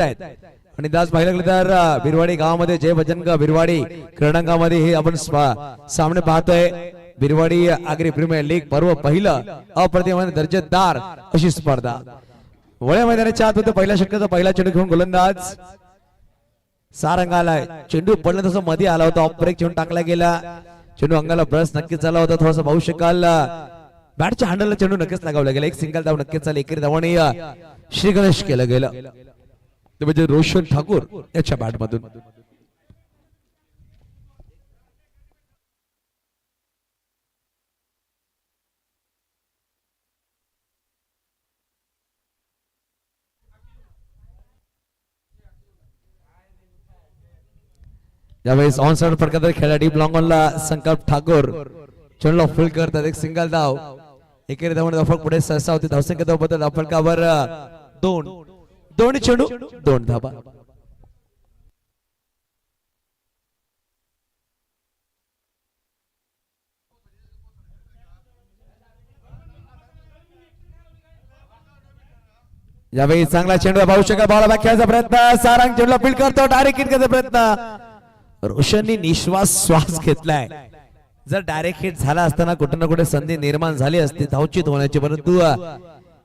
आहेत आणि दास पाहिलं गेलं तर बिरवाडी गावामध्ये जय भजन बिरवाडी क्रीडांगणामध्ये हे आपण सामने पाहतोय. बिरवाडी आगरी प्रीमियर लीग पर्व पहिलं अप्रतिम दर्जेदार अशी स्पर्धा. वळ्या मैदानाच्या आत होतं पहिला षटकाचा पहिला चेंडू घेऊन गोलंदाज सारंग आलाय. चेंडू पडला तसं मध्ये आला होता, ऑफ ब्रेक चेंडू टाकला गेला. चेंडू अंगाला ब्रश नक्कीच झाला होता, थोडासा पाहू शकाल बॅटच्या हँडलला चेंडू नक्कीच लगावला गेला. एक सिंगल धाव नक्कीच झाली. एकेरी धावाने श्री गणेश केलं गेलं ते म्हणजे रोशन ठाकूर याच्या बॅट मधून. यावेळेस ऑन साइड फटका खेळला डीप लॉंग ऑनला संकल्प ठाकूर चेंडूला फुल करतात. एक सिंगल धाव. एकेरी धावाने धावफलक पुढे सहसा होती. धावसंख्या धावबद्दल धावफलकावर 2 चेंडू 2 धावा. यावेळी चांगला चेंडू पाहू शकाल. बॉल बॅक खेळायचा प्रयत्न. सारंग चेंडूला फील्ड करतो. डायरेक्ट हिट करण्याचा प्रयत्न. रोशननी निश्वास श्वास घेतलाय. जर डायरेक्ट हिट झाला असताना कुठे ना कुठे संधी निर्माण झाली असती धावचित होण्याची, परंतु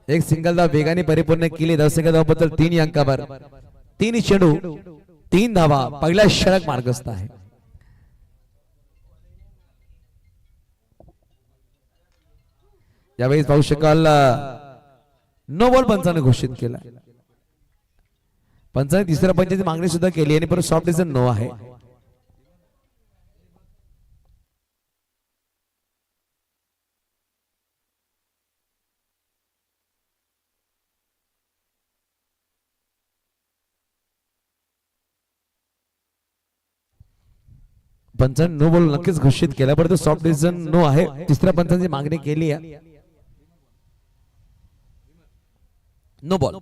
एक सिंगल धाव वेगाने परिपूर्ण केली. धावसंख्या धावबद्दल 3 अंकावर 3 चेंडू 3 धावा. पहिला षटक मार्गस्थ आहे. यावेळी पाहू शकाल नो बॉल पंचाने घोषित केला. पंचाने तिसऱ्या पंचाची मागणी सुद्धा केली आणि परत सॉफ्ट डिसिजन नो आहे. पंचाने नो बॉल नक्कीच घोषित केला, परंतु सॉफ्ट डिसिजन नो आहे. तिसऱ्या पंचाची मागणी केली आहे. No ball.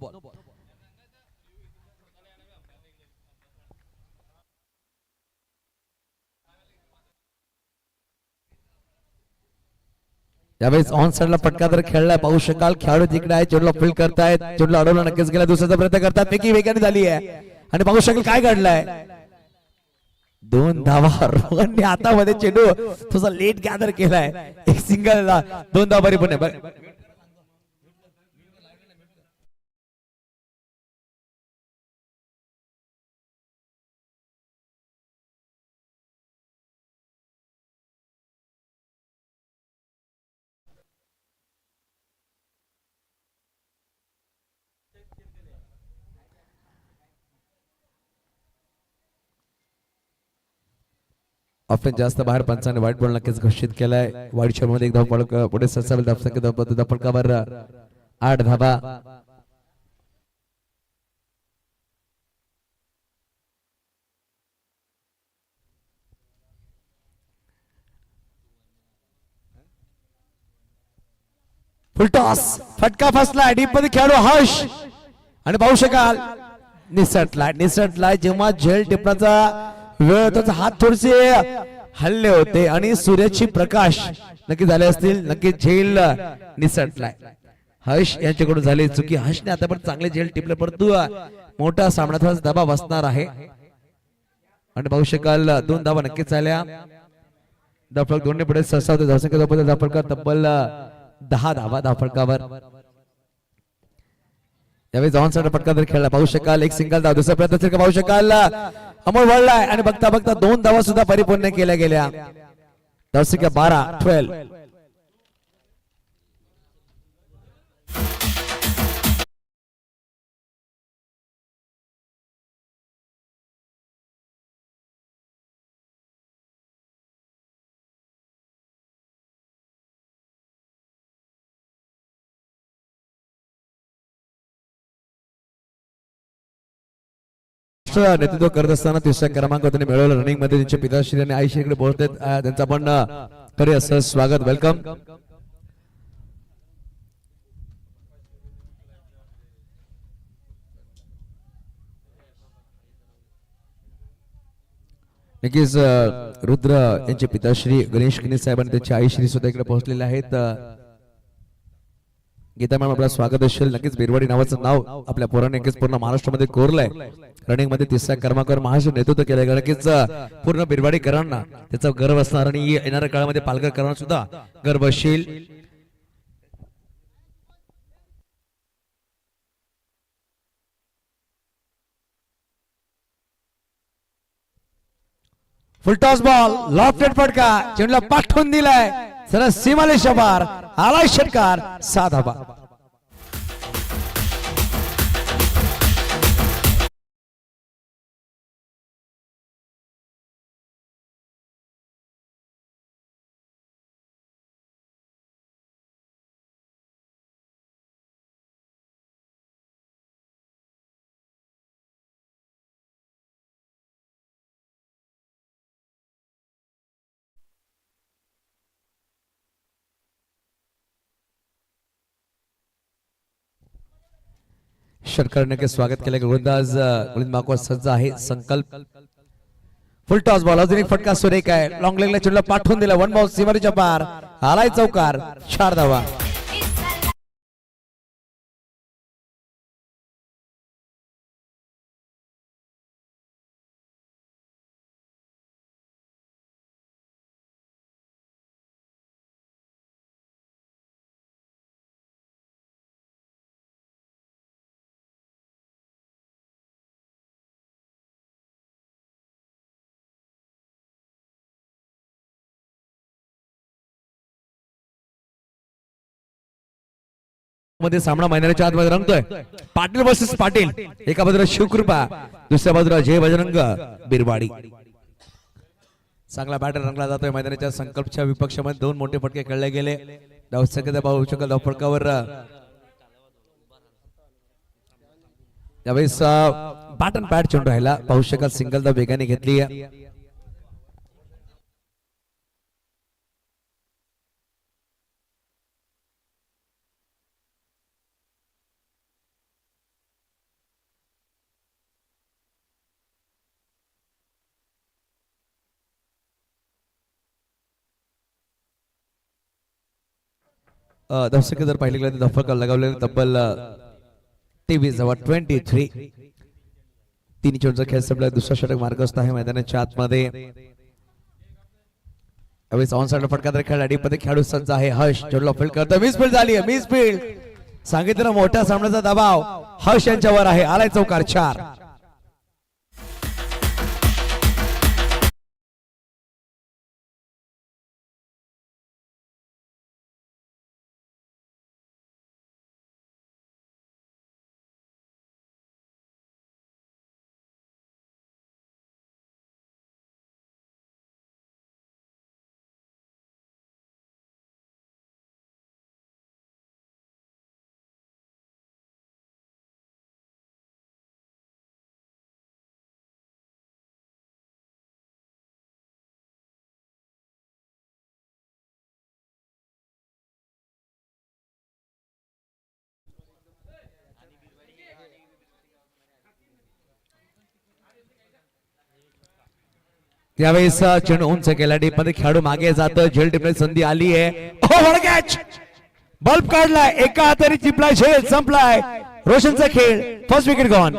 यावेळेस ऑन साइडला फटका तर खेळलाय पाहू शकाल. खेळाडू तिकडे आहे. चेंडूला फील्ड करतायत. चेंडूला अडवला नक्कीच गेला. दुसऱ्याचा प्रयत्न करतात. पैकी वेगाने झाली आहे आणि पाहू शकाल काय घडलंय. 2 धावा. रोहनने हातामध्ये चेंडू थोडासा लेट गॅदर केलाय. एक सिंगल 2 धावा परिपूर्ण. ऑफेन्स जास्त बाहेर पंचाने व्हाईट बॉल नक्कीच घोषित केलाय. वाईट मध्ये एक धाव पुढे सरसावेल. धावफलकावर 8 धावा. फुलटॉस फटका फसला. डीप मध्ये खेळाडू हर्ष आणि पाहू शकाल निसटलाय. जेव्हा झेल टिपण्याचा वेळ त्याचा हात थोडेसे हल्ले होते आणि सूर्याची प्रकाश नक्की झाले असतील. नक्की झेल निसटलाय. हर्ष यांच्याकडून झाली चुकी. हर्षने आता पण चांगले झेल टिपले, परंतु मोठा सामन्यात दबाव बसणार आहे आणि पाहू शकाल 2 धावा नक्कीच आल्या. धावफलक 2 पुढे सहसा होते. धावसंख्या धावफलक तब्बल 10 धावा धावफलकावर. यावेळी ऑन साइड फटका तर खेळला पाहू शकाल. एक सिंगल धाव. दुसरा प्रयत्न पाहू शकाल. अमोल वळलाय आणि बघता बघता 2 धावा सुद्धा परिपूर्ण केल्या गेल्या. धावसंख्या 12-12. नेतृत्व करत असताना 3ऱ्या क्रमांकावर मिळवलं. रनिंग मध्ये त्यांच्या पिताश्री आणि आईश्रीकडे बोलतात. त्यांचा पण खरे असं स्वागत, वेलकम. नक्कीच रुद्र यांचे पिताश्री गणेश किनी साहेब आणि त्यांची आईश्री सुद्धा इकडे पोहोचलेले आहेत. गीता मॅम आपलं स्वागत असेल. नक्कीच बिरवाडी नावाचं नाव आपल्या पोराने नक्कीच पूर्ण महाराष्ट्रामध्ये कोरलंय. रनिंग मध्ये तिसऱ्या क्रमांकावर महाराष्ट्र नेतृत्व केलंय. नक्कीच पूर्ण बिरवाडीकरांना त्याचा गर्व असणार आणि येणाऱ्या काळामध्ये पालघरकरांना सुद्धा गर्व असेल. फुल टॉस बॉल लॉफ्टेड फटका चेंडूला पाठवून दिलाय सरळ सीमारेषा पार आलाय षटकार 6 धावा. षटकाराने के स्वागत केले. गोलंदाज गोलंदाज मागवा सज्ज आहे. संकल्प फुल टॉस बॉल अजून एक फटका सुरेख आहे. लॉंग लेगला चेंडूला पाठवून दिला. वन बॉल सीमारेषा पार आलाय चौकार 4 धावा. मध्ये सामना मैदानाच्या आतमध्ये रंगतोय. पाटील वर्सेस पाटील. एका बाजूला शिवकृपा दुसऱ्या बाजूला जय बजरंग बिरवाडी. चांगला बॅटर रंगला जातोय मैदानाच्या संकल्पच्या विपक्षामध्ये. 2 मोठे फटके खेळले गेले. धावसंख्येचा पाहू शकाल. धाव फटकावर यावेळेस बॅट अँड पॅड चेंडू राहिला. पाहू शकाल सिंगल धाव वेगाने घेतली आहे. दर्शक जर पाहिले गेले तर फटका लगावलेला तब्बल 23 धावा 23. 3 चेंडूचा खेळ संपला. दुसरा षटक मार्गस्थ आहे मैदानाच्या आतमध्ये. यावेळेस ऑन साइड फटका खेळ अडीपदे खेळाडू सज्ज आहे. हर्ष चेंडूला फील्ड करतो. मिस फील्ड झाली आहे. मिस फील्ड सांगितलं मोठ्या सामन्याचा दबाव हर्ष यांच्यावर आहे. आलाय चौकार 4. त्यावेळेस चेंडू उंच केला. डीप मध्ये खेळाडू मागे जातं. झेल टिपण्याची संधी आली आहे. कॅच बल्ब काढलाय. एका हाताने चिपलाय. झेल संपलाय. रोशनचा खेळ. First wicket gone.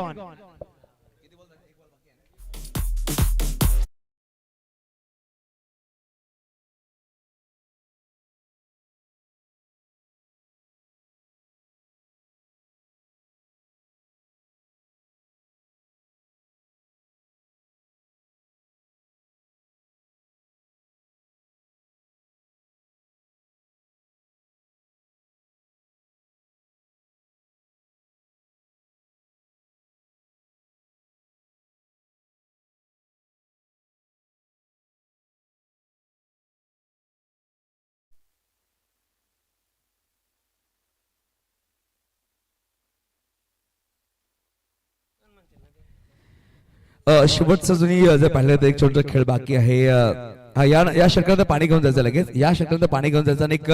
शेवटचा जुनी जर पाहिलं तर एक छोटा खेळ बाकी आहे. या षटकात पाणी घेऊन जायचं लगेच. या षटकात पाणी घेऊन जायचं आणि एक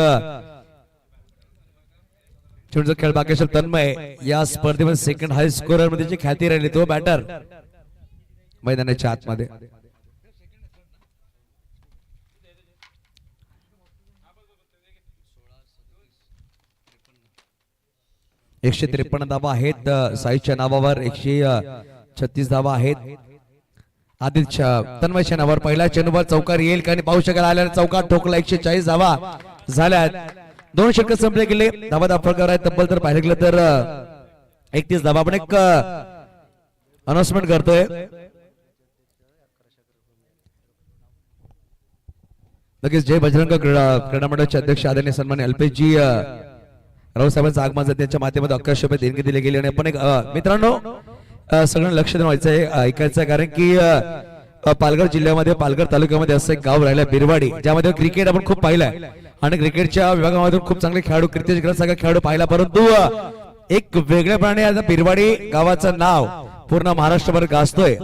छोटासा खेळ बाकी असेल. तन्मय या स्पर्धेमध्ये सेकंड हाय स्कोरर मध्ये जी ख्याती राहिली तो बॅटर मैदानाच्या आतमध्ये. 153 धावा आहेत साईच्या नावावर. 136 धावा आहेत आदिलच्या तन्मयच्या नावावर. पहिला चेंडूवर चौकार येईल का आणि पाहू शकाल आल्याने चौकार ठोकला. 140 धावा झाल्यात. 2 षटक संपले गेले. धावा दाखल आहेत तब्बल तर पाहिलं गेलं तर 31 धावा. आपण एक अनाउन्समेंट करतोय. लगेच जय बजरंग क्रीडा मंडळाचे अध्यक्ष आदरणीय सन्मान्य अल्पेशजी राव साहेबांचं आगमन त्यांच्या माध्यमातून 1100 रुपये देणगी दिली गेली. आणि आपण एक मित्रांनो सगळं लक्ष देऊन व्हायचंय ऐकायचं कारण की पालघर जिल्ह्यामध्ये पालघर तालुक्यामध्ये असं एक गाव राहिलं बिरवाडी ज्यामध्ये क्रिकेट आपण खूप पाहिलंय आणि क्रिकेटच्या विभागामधून खूप चांगले खेळाडू कीर्तिश सगळे खेळाडू पाहिला. परंतु एक वेगळेपणाने आता बिरवाडी गावाचं नाव पूर्ण महाराष्ट्रभर गाजतोय.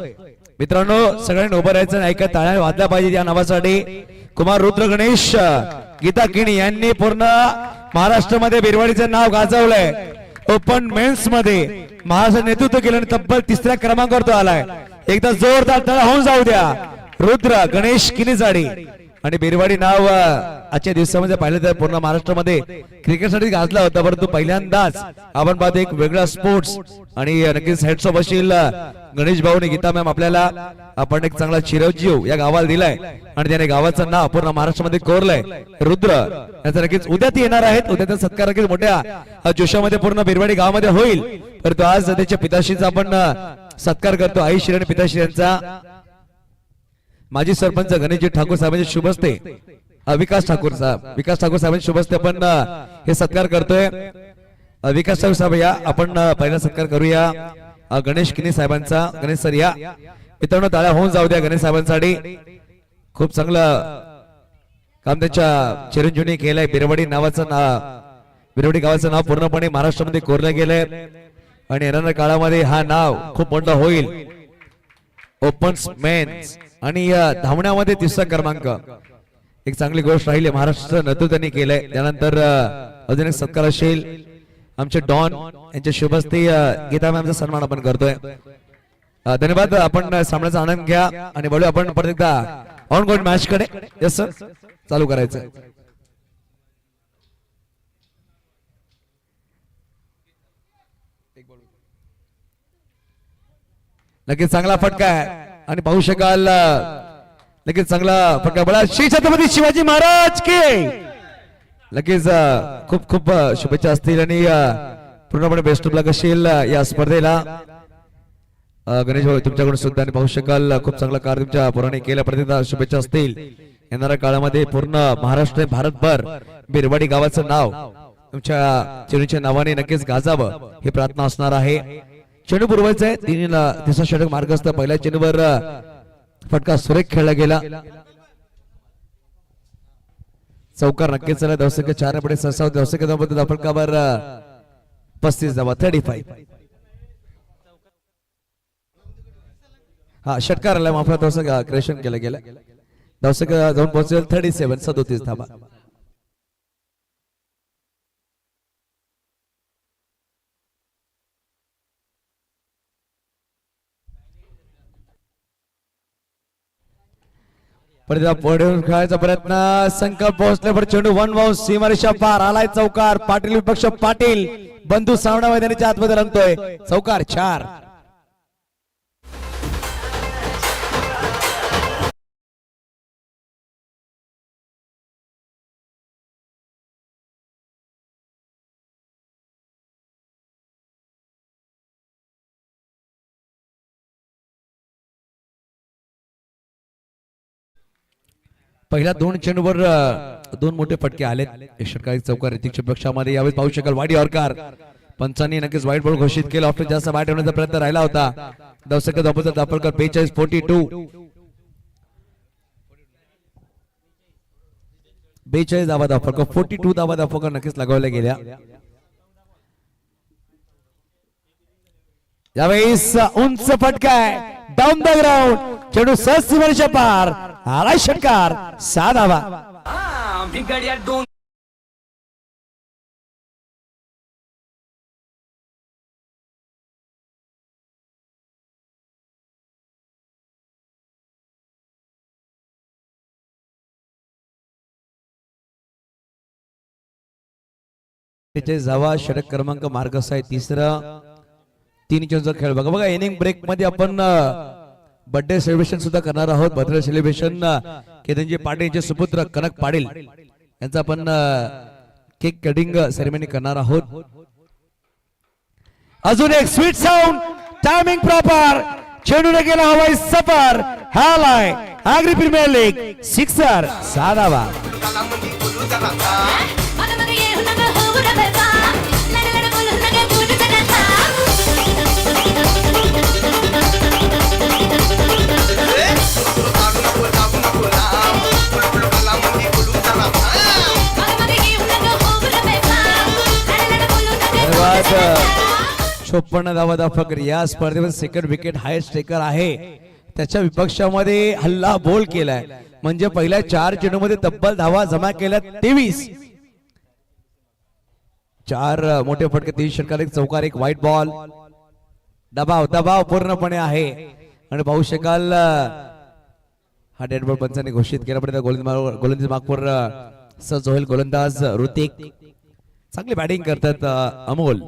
मित्रांनो सगळ्यांनी उभं राहायचं आणि ऐकत टाळ्या वाजल्या पाहिजे या नावासाठी. कुमार रुद्र गणेश गीता किणी यांनी पूर्ण महाराष्ट्रामध्ये बिरवाडीचं नाव गाजवलंय. ओपन मेन्स मध्ये महाराष्ट्र नेतृत्व केलं आणि तब्बल 3ऱ्या क्रमांकावर तो आलाय. एकदा जोरदार टाळ्या होऊन जाऊ द्या रुद्र गणेश किनीसाठी. आणि बिरवाडी नाव आजच्या दिवसामध्ये पाहिलं तर पूर्ण महाराष्ट्रामध्ये क्रिकेटसाठी गाजला होता. परंतु पहिल्यांदाच आपण पाहतो एक वेगळा स्पोर्ट्स आणि नक्कीच हेड्स ऑफ असेल गणेश भाऊ आणि गीता मॅम आपल्याला आपण एक चांगला चिरंजीव या गावाला दिलाय आणि त्याने गावाचं नाव पूर्ण महाराष्ट्रामध्ये कोरलंय. रुद्र याचा नक्कीच उद्या ती येणार आहेत. उद्याचा सत्कार नक्कीच मोठ्या जोशामध्ये पूर्ण बिरवाडी गावामध्ये होईल. परंतु आज त्याच्या पिताश्रीचा आपण सत्कार करतो. आई श्री आणि पिताश्री यांचा माजी सरपंच गणेशजी ठाकूर साहेबांचे शुभ हस्ते विकास ठाकूर साहेबांचे शुभ हस्ते आपण हे सत्कार करतोय. विकास ठाकूर साहेब या आपण पहिला सत्कार करूया गणेश किनी साहेबांचा. गणेश सर या. मित्रांनो टाळ्या होऊन जाऊ द्या गणेश साहेबांसाठी. खूप चांगलं काम त्यांच्या चिरंजीवनी केलंय. बिरवाडी गावाचं नाव पूर्णपणे महाराष्ट्रामध्ये कोरलं गेलंय आणि येणाऱ्या काळामध्ये हा नाव खूप मोठं होईल. ओपन मेन्स आणि धावण्यामध्ये 3रा क्रमांक एक चांगली गोष्ट राहिली. महाराष्ट्र नेतृत्वाने केलंय. त्यानंतर अजून एक सत्कार असेल आमचे डॉन यांच्या शुभ हस्ते गीता मॅमचा सन्मान आपण करतोय. धन्यवाद. आपण सामन्याचा आनंद घ्या आणि बोलू आपण परत एकदा ऑन गोइंग मॅच कडे. यस सर चालू करायचं. नक्कीच चांगला फटका आहे आणि पाहू शकाल लगेच चांगला फटका बळा श्री छत्रपती शिवाजी महाराज की. लगेच खूप खूप शुभेच्छा असतील आणि पूर्णपणे बेस्ट ऑफ लक असेल या स्पर्धेला. गणेश भाऊ तुमच्याकडून सुद्धा आणि पाहू शकाल खूप चांगला कार्य तुमच्या पुराने केल्या. प्रतिदा शुभेच्छा असतील. येणाऱ्या काळामध्ये पूर्ण महाराष्ट्र भारतभर बिरवाडी गावाचं नाव तुमच्या चेंडूच्या नावाने नक्कीच गाजावं ही प्रार्थना असणार आहे. चेंडू पुरवायचा आहे. 3रा षटक मार्गस्थ. पहिल्या चेंडूवर फटका सुरेख खेळला गेला. चौकार नक्कीच झाला. 4 पुढे 6 फटकावर 35 धावा 35. हा षटकार आला माफला थोडंसं क्रेशन केलं गेलं. दर्शक जाऊन पोहोचेल 37 धावा. खेळायचा प्रयत्न संकल्प पोहोचल्यावर चेंडू 1 बाउंड सीमारेषा पार आलाय. चौकार. पाटील विपक्ष पाटील बंधू सामना मैदानाच्या आतमध्ये रंगतोय. चौकार 4. पहिल्या 2 चेंडूवर 2 मोठे फटके आलेत. षटकारी चौकार ऋतिकच्या पक्षामध्ये यावेळी पाहू शकाल वाडी ऑरकार पंचांनी नक्कीच व्हाईट बॉल घोषित केला. ऑफ जास्त बॅट होण्याचा प्रयत्न राहिला होता. दर्शक दापलकर 42 धावा दापलकर 42 धावा दापलकर नक्कीच लगावल्या गेल्या. यावेळेस उंच फटका आहे डाऊन द ग्राउंड. चेंडू सहज सीमारेषा पार आलाय. षटकार 6 धावा. जावा षटक क्रमांक मार्गस्थ आहे तिसरा 3 चेंडूचा खेळ बघा बघा इनिंग ब्रेक मध्ये आपण बर्थडे सेलिब्रेशन सुद्धा करणार आहोत. बर्थडे सेलिब्रेशन केतनजी पाटील यांचे सुपुत्र कनक पाटील यांचा आपण केक कटिंग सेरेमनी करणार आहोत. अजून एक स्वीट साऊंड टायमिंग प्रॉपर चेंडूने गेला हवाई सफर हालाय आगरी प्रीमियर लीग सिक्सर साधावा धन्यवाद. 56 धावा फकर या स्पर्धेमध्ये सेकंड विकेट हायस्ट टेकर आहे. त्याच्या विपक्षामध्ये हल्ला बोल केलाय म्हणजे पहिल्या 4 चेंडूमध्ये तब्बल धावा जमा केल्या 23. 4 मोठे फटके 3 षटकार 1 चौकार 1 व्हाईट बॉल. दबाव पूर्णपणे आहे आणि पाहू शकाल हा डेड बॉल पंचांनी घोषित केल्यापर्यंत गोलंदाज मागपूर सज्ज होईल. गोलंदाज ऋतिक चांगली बॅटिंग करतात. अमोल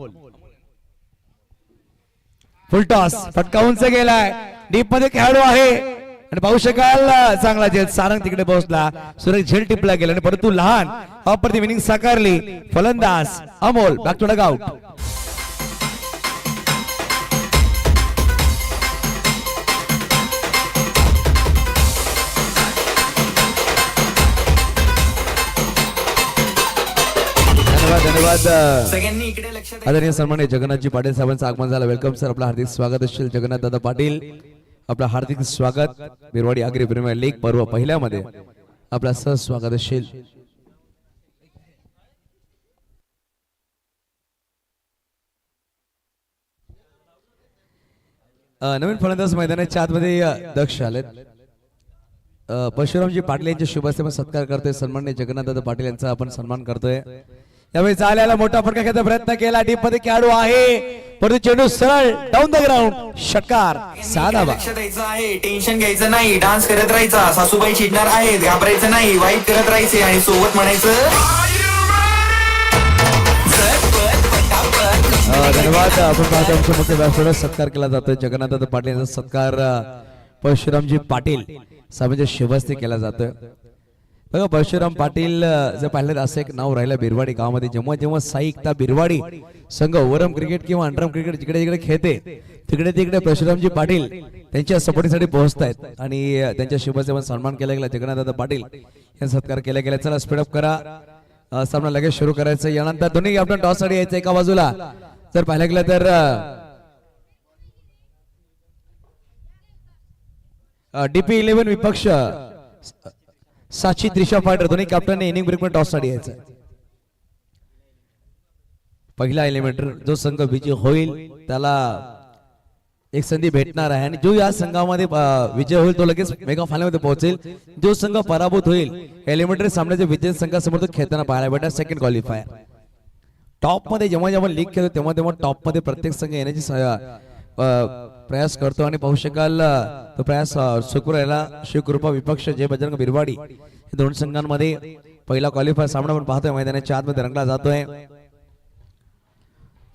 फुलटॉस फटका उंच गेलाय डीप मध्ये खेळाडू आहे आणि पाहू शकाल चांगला झेल सारंग तिकडे पोहोचला. सुरेश झेल टिपला गेला आणि परंतु लहान अप्रतिम इनिंग साकारली. फलंदाज Amol back to dugout. धन्यवाद. आदरणीय सन्माननीय जगन्नाथजी पाटील साहेबांचं आगमन झालं. Welcome sir. आपलं हार्दिक स्वागत असेल जगन्नाथ दादा पाटील. आपलं हार्दिक स्वागत बिरवाडी आगरी प्रीमियर लीग पर्व पहिल्यामध्ये आपलं सहज स्वागत असेल. नवीन फलंदाज मैदानाच्या आतमध्ये दक्ष आलेत. परशुरामजी पाटील यांच्या शुभ हस्ते सत्कार करतोय. सन्माननीय जगन्नाथ दादा पाटील यांचा आपण सन्मान करतोय. यावेळी चाल्याला मोठा फटका खेळण्याचा प्रयत्न केला. डीप मध्ये खेळाडू आहे परंतु चेंडू सरळ डाऊन द ग्राउंड षटकार साधा. लक्ष द्यायचं आहे टेन्शन घ्यायचं नाही डान्स करत राहायचा. सासूबाई चिडणार आहेत घाबरायचं नाही वाईट करत राहायचे आणि सोबत म्हणायचं. धन्यवाद. आपण पाहतो आमच्या मुख्य व्यासपीठावर सत्कार केला जातोय. जगन्नाथ दादा पाटील यांचा सत्कार परशुरामजी पाटील साहेबांच्या शुभ हस्ते केला जातोय. बघा परशुराम पाटील जर पाहिलं असं एक नाव राहिलं बिरवाडी गावामध्ये. जेव्हा जेव्हा साई एकता बिरवाडी संघ ओव्हरआर्म क्रिकेट किंवा अंडरआर्म क्रिकेट जिकडे जिकडे खेळते तिकडे तिकडे परशुरामजी पाटील त्यांच्या सपोर्टीसाठी पोहोचतायत आणि त्यांच्या शुभ हस्ते सन्मान केला गेला. जगन्नाथ दादा पाटील यांचा सत्कार केला गेला. चला स्पीडअप करा. सामना लगेच सुरू करायचं. यानंतर दोन्ही कॅप्टन टॉस साठी यायचं एका बाजूला. जर पाहिलं गेलं तर डीपी 11 विपक्ष साची त्रिशा फायटर दोन्ही कॅप्टन इनिंग ब्रेक मध्ये टॉस साठी यायचं. पहिला एलिमिनेटर जो संघ विजय होईल त्याला एक संधी भेटणार आहे आणि जो या संघामध्ये विजय होईल तो लगेच मेगा फायनल मध्ये पोहोचेल. जो संघ पराभूत होईल एलिमिनेटर सामन्याच्या विजय संघासमोर तो खेळताना पाहायला भेटेल. सेकंड क्वालिफायर टॉप मध्ये जेव्हा जेव्हा लीग खेळतो तेव्हा तेव्हा टॉप मध्ये प्रत्येक संघ येण्याची प्रयास करतो आणि पाहू शकाल तो प्रयास सुरू राहिला. शिवकृपा विपक्ष जय बजरंग बिरवाडी या दोन संघांमध्ये पहिला क्वालिफायर सामना आपण पाहतोय. मैदानाच्या आतमध्ये रंगला जातोय.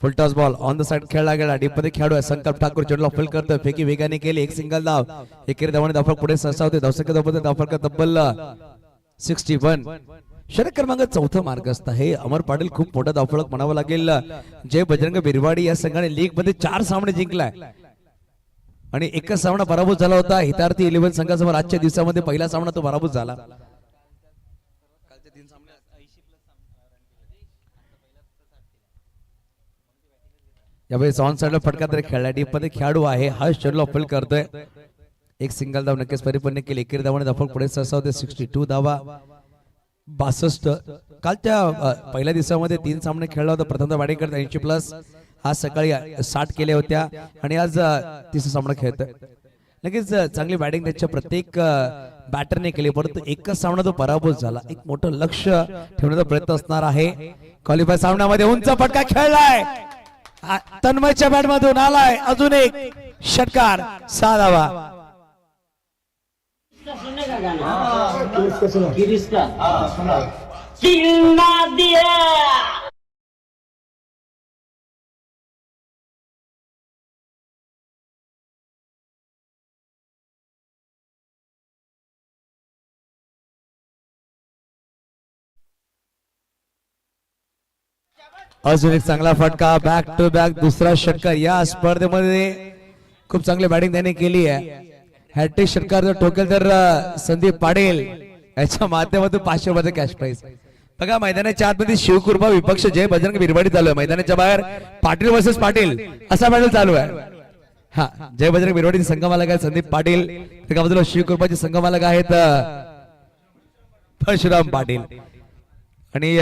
Full toss ball on the side खेळला गेला. डीप मध्ये खेळाडू संकल्प ठाकूर चेंडूला फील्ड करतोय. फेकी वेगाने केली. एक सिंगल धाव. एकेरी धावाने धावफलक पुढे सरसावते. धावसंख्या धावफलक तब्बल 61. षटक क्रमांक 4 मार्गस्थ आहे. अमर पाटील खूप मोठा धावफलक म्हणावं लागेल. जय बजरंग बिरवाडी या संघाने लीग मध्ये 4 सामने जिंकलाय आणि एकच सामना पराभूत झाला होता. हितार्थी 11 संघासमोर आजच्या दिवसामध्ये पहिला सामना तो पराभूत झाला. यावेळी ऑन साइडला फटका तरी खेळला. डीप मध्ये खेळाडू आहे हा चेंडूला फील्ड करतोय. एक सिंगल धाव नक्कीच परिपूर्ण केली. एकेरी धावाने धावफलक पुढे सरसावते. 62 धावा 62. कालच्या पहिल्या दिवसामध्ये 3 सामने खेळला होता. प्रथमतः बॅटिंग करत 80+. आज सकाळी 60 केल्या होत्या आणि आज तिसरा सामना खेळतोय. लगेच चांगली बॅटिंग त्याच्या प्रत्येक बॅटरने केली परंतु एकच सामना तो पराभूत झाला. एक मोठं लक्ष ठेवण्याचा प्रयत्न असणार आहे. क्वालिफायर सामन्यामध्ये उंच फटका खेळलाय. तन्मयच्या बॅट मधून आलाय अजून एक षटकार 6 धावा. किसना दिया अजून एक चांगला फटका, बॅक टू बॅक दुसरा षटकार या स्पर्धेमध्ये खूप चांगली बॅटिंग त्याने केली आहे. हॅट्रिक षटकार जर ठोकेल तर संदीप पाटील याच्या माध्यमातून 500 रुपयाचे कॅश प्राइज. बघा मैदानाच्या आतमध्ये शिवकृपा विपक्ष जय बजरंग बिरवाडी चालू आहे. मैदानाच्या बाहेर पाटील वर्सेस पाटील असा बॅटल चालू आहे. हा जय बजरंग बिरवाडीचे संघमालक आहेत संदीप पाटील, एका बाजूला शिवकृपाचे संघमालक आहेत परशुराम पाटील. आणि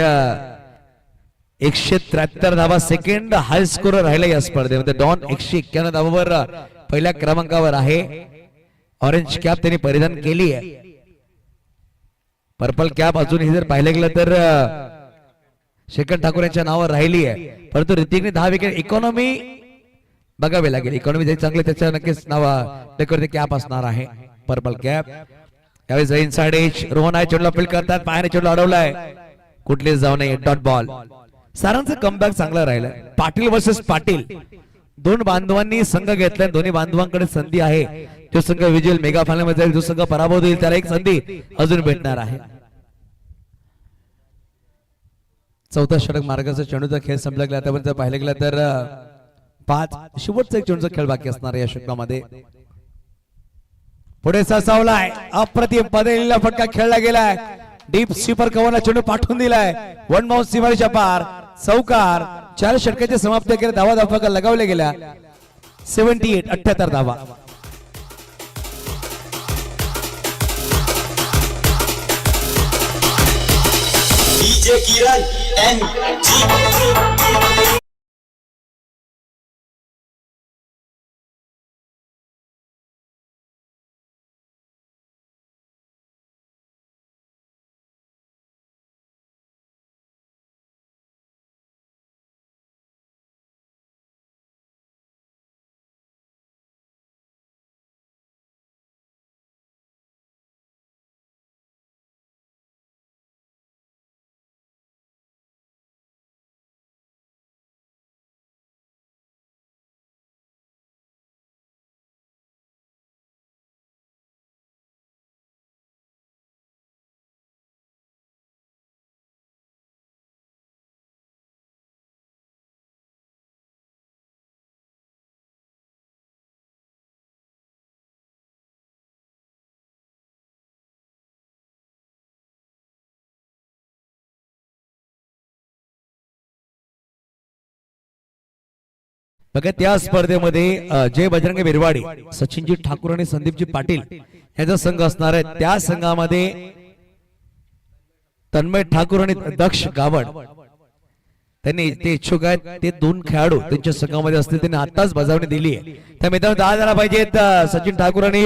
173 धावा सेकंड हाय स्कोर राहिला या स्पर्धेमध्ये. डॉन 191 धावावर पहिल्या क्रमांकावर आहे. ऑरेंज कॅप त्यांनी परिधान केली आहे. पर्पल कॅप अजूनही जर पाहिलं गेलं तर शेखर ठाकूर यांच्या नावावर राहिली आहे. परंतु ऋतिकने 10 विकेट इकॉनॉमी बघावे लागेल. इकॉनॉमी जे चांगले त्याच्या नक्कीच नाव कॅप असणार आहे पर्पल कॅप. यावेळी इनसाइड एज रोहन आहे चेंडूला फील्ड करतात, पायाने चेंडू अडवलाय, कुठलेच जाऊ नये, डॉट बॉल. सारांचं कमबॅक चांगलं राहिलं. पाटील वर्सेस पाटील दोन बांधवांनी संघ घेतलाय. दोन्ही बांधवांकडे संधी आहे. जो संघ विजय मेगा फायनल मध्ये जाईल, जो संघ पराभव होईल त्याला एक संधी अजून भेटणार आहे. चौथा षटक मार्गाचा चेंडूचा खेळ संपला गेला. आतापर्यंत पाहिलं गेलं तर 5 शेवटचा एक चेंडूचा खेळ बाकी असणार या षटकामध्ये. पुढे सावलाय, अप्रतिम पदेलीला फटका खेळला गेलाय. डीप स्वीपर कव्हरला चेंडू पाठवून दिलाय. वन बाउंस सीमारेषा पार, चौकार. 4 षटकाचे समाप्त केले. धावा धावा लगावल्या गेल्या. 78 धावा. DJ Kiran NG. बघा त्या स्पर्धेमध्ये जय बजरंग बिरवाडी, सचिनजी ठाकूर आणि संदीपजी पाटील यांचा संघ असणार आहे. त्या संघामध्ये तन्मय ठाकूर आणि दक्ष गावड त्यांनी ते इच्छुक आहेत. ते 2 खेळाडू त्यांच्या संघामध्ये असतील. त्यांनी आताच बजावणी दिली आहे. त्या मित्रांनो 10 झाला पाहिजेत. सचिन ठाकूर आणि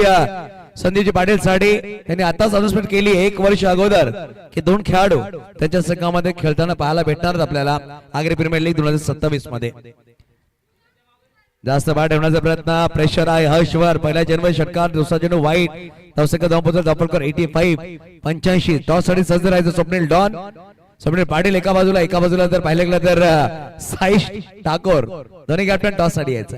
संदीपजी पाटील साठी त्यांनी आताच अनाउन्समेंट केली 1 वर्ष अगोदर की 2 खेळाडू त्यांच्या संघामध्ये खेळताना पाहायला भेटणार आपल्याला आग्रा प्रीमियर लीग 2027 मध्ये. जास्त बाहेर ठेवण्याचा प्रयत्न, प्रेशर आहे हर्षवर. पहिला जन्म षटकार, दुसरा चेंडू वाईट. धावसंख्या धावपळकर 85 85. टॉस साठी सज्ज राहायचं स्वप्नील डॉन. स्वप्नील पाटील एका बाजूला जर पाहिलं गेलं तर साईश ठाकूर दोन्ही कॅप्टन टॉस साठी यायचं.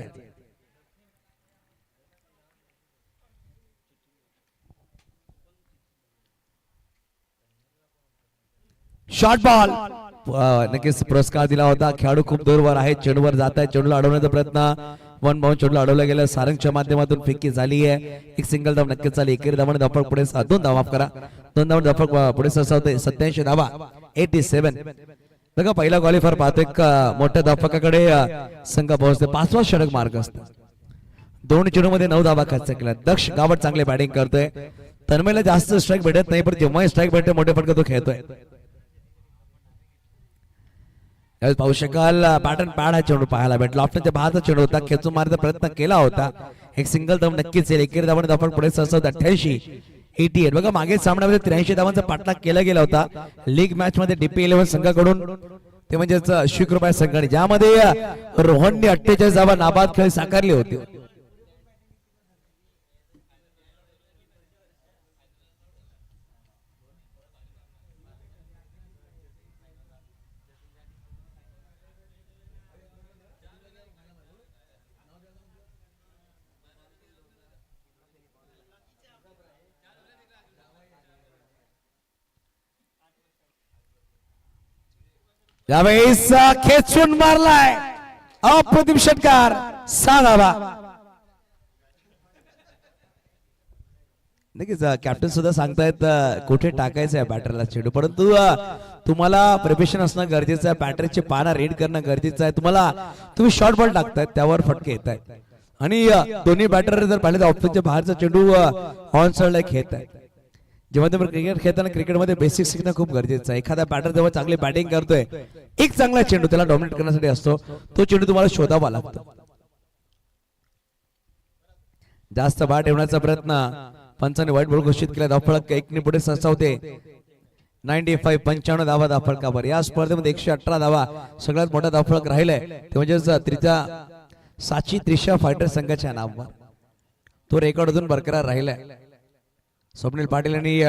शॉर्ट बॉल नक्कीच पुरस्कार दिला होता. खेळाडू खूप दूरवर आहे, चेंडूवर जात आहे. चेंडूला अडवण्याचा प्रयत्न, वन बाउंड चेंडूला अडवला गेला. सारंगच्या माध्यमातून फिक्की झाली आहे. एक सिंगल धाव नक्कीच झाली. एकेरी धावाने धावपळ पुढे 2 धावा माफ करा 2 धावाने धावपळ पुढे सरसावते. 87 धावा 87. बघा पहिला क्वालिफायर पाहतो एक मोठ्या धावपकाकडे संघ पोहोचते. 5वा षटक मार्ग असतो. 2 चेंडूमध्ये 9 धावा खर्च केला. दक्ष गावड चांगले बॅटिंग करतोय. तन्मयला जास्त स्ट्राईक भेटत नाही, पण जेव्हा स्ट्राईक भेटते मोठे फटका तो खेळतोय. पाहू शकाल पॅटर्न पॅड हा चेंडू पाहायला भेटला. ऑप्शनच्या बाहेरचा चेंडू होता, खेचून मारण्याचा प्रयत्न केला होता. एक सिंगल धाव नक्कीच येईल. एकेरी धावाने धावपळ पुढे सरसावते 88. बघा मागे सामन्यामध्ये 83 धावांचा पाठलाग केला गेला होता लीग मॅच मध्ये DP11 संघाकडून. ते म्हणजेच शिवकृपा संघाने, ज्यामध्ये रोहनने 48 धावा नाबाद खेळ साकारले होते. यावेळेस खेचून मारलाय अप्रतिम षटकार 6 धावा. नक्कीच कॅप्टन सुद्धा सांगतायत कुठे टाकायचं आहे बॅटरला चेंडू, परंतु तुम्हाला प्रिपरेशन असणं गरजेचं आहे. बॅटरीचे पाना रीड करणं गरजेचं आहे. तुम्ही शॉर्ट बॉल टाकतायत त्यावर फटके येत आहेत आणि दोन्ही बॅटर जर पाहिले तर ऑफच्या बाहेरचा चेंडू ऑन साइडला खेळत आहे. जेव्हा तुम्ही क्रिकेट खेळताना क्रिकेटमध्ये बेसिक शिकणं खूप गरजेचं आहे. एखादा बॅटर जेव्हा चांगली बॅटिंग करतोय एक चांगला चेंडू त्याला डॉमिनेट करण्यासाठी असतो, तो चेंडू तुम्हाला शोधावा लागतो. जास्त बाद ठेवण्याचा प्रयत्न पंचाने वाईट बॉल घोषित केला. धावफलक 1 ने पुढे सरसावते. 95 धावा धावफलकावर. या स्पर्धेमध्ये 118 धावा सगळ्यात मोठा धावफलक राहिलाय ते म्हणजे साची त्रिशा फायटर संघाच्या नावावर. तो रेकॉर्ड अजून बरकरार राहिलाय. स्वप्नील पाटील आणि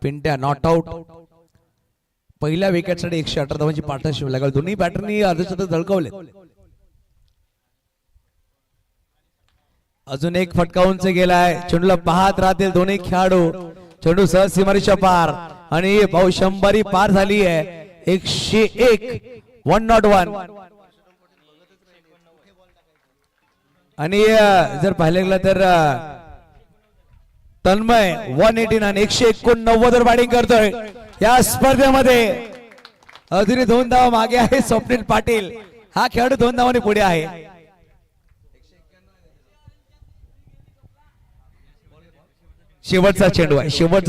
पिंट्या नॉट आउट. पहिल्या विकेटसाठी 118 धावांची पार्टनरशिप लागली. दोन्ही बॅटरनी अर्धशतक झळकावले. अजून एक फटका उंच गेलाय. चेंडूला पाहत राहतील दोन्ही खेळाडू. चेंडू सहज सीमारेषा पार आणि 100 पार झाली आहे. 101 101 आणि जर पाहिलं गेलं तर तन्मय 118 आणि 189 वर बॅटिंग करतोय या स्पर्धेमध्ये. अजूनही 2 धावा मागे आहे स्वप्नील पाटील. हा खेळाडू 2 धावांनी पुढे आहे. शेवटचा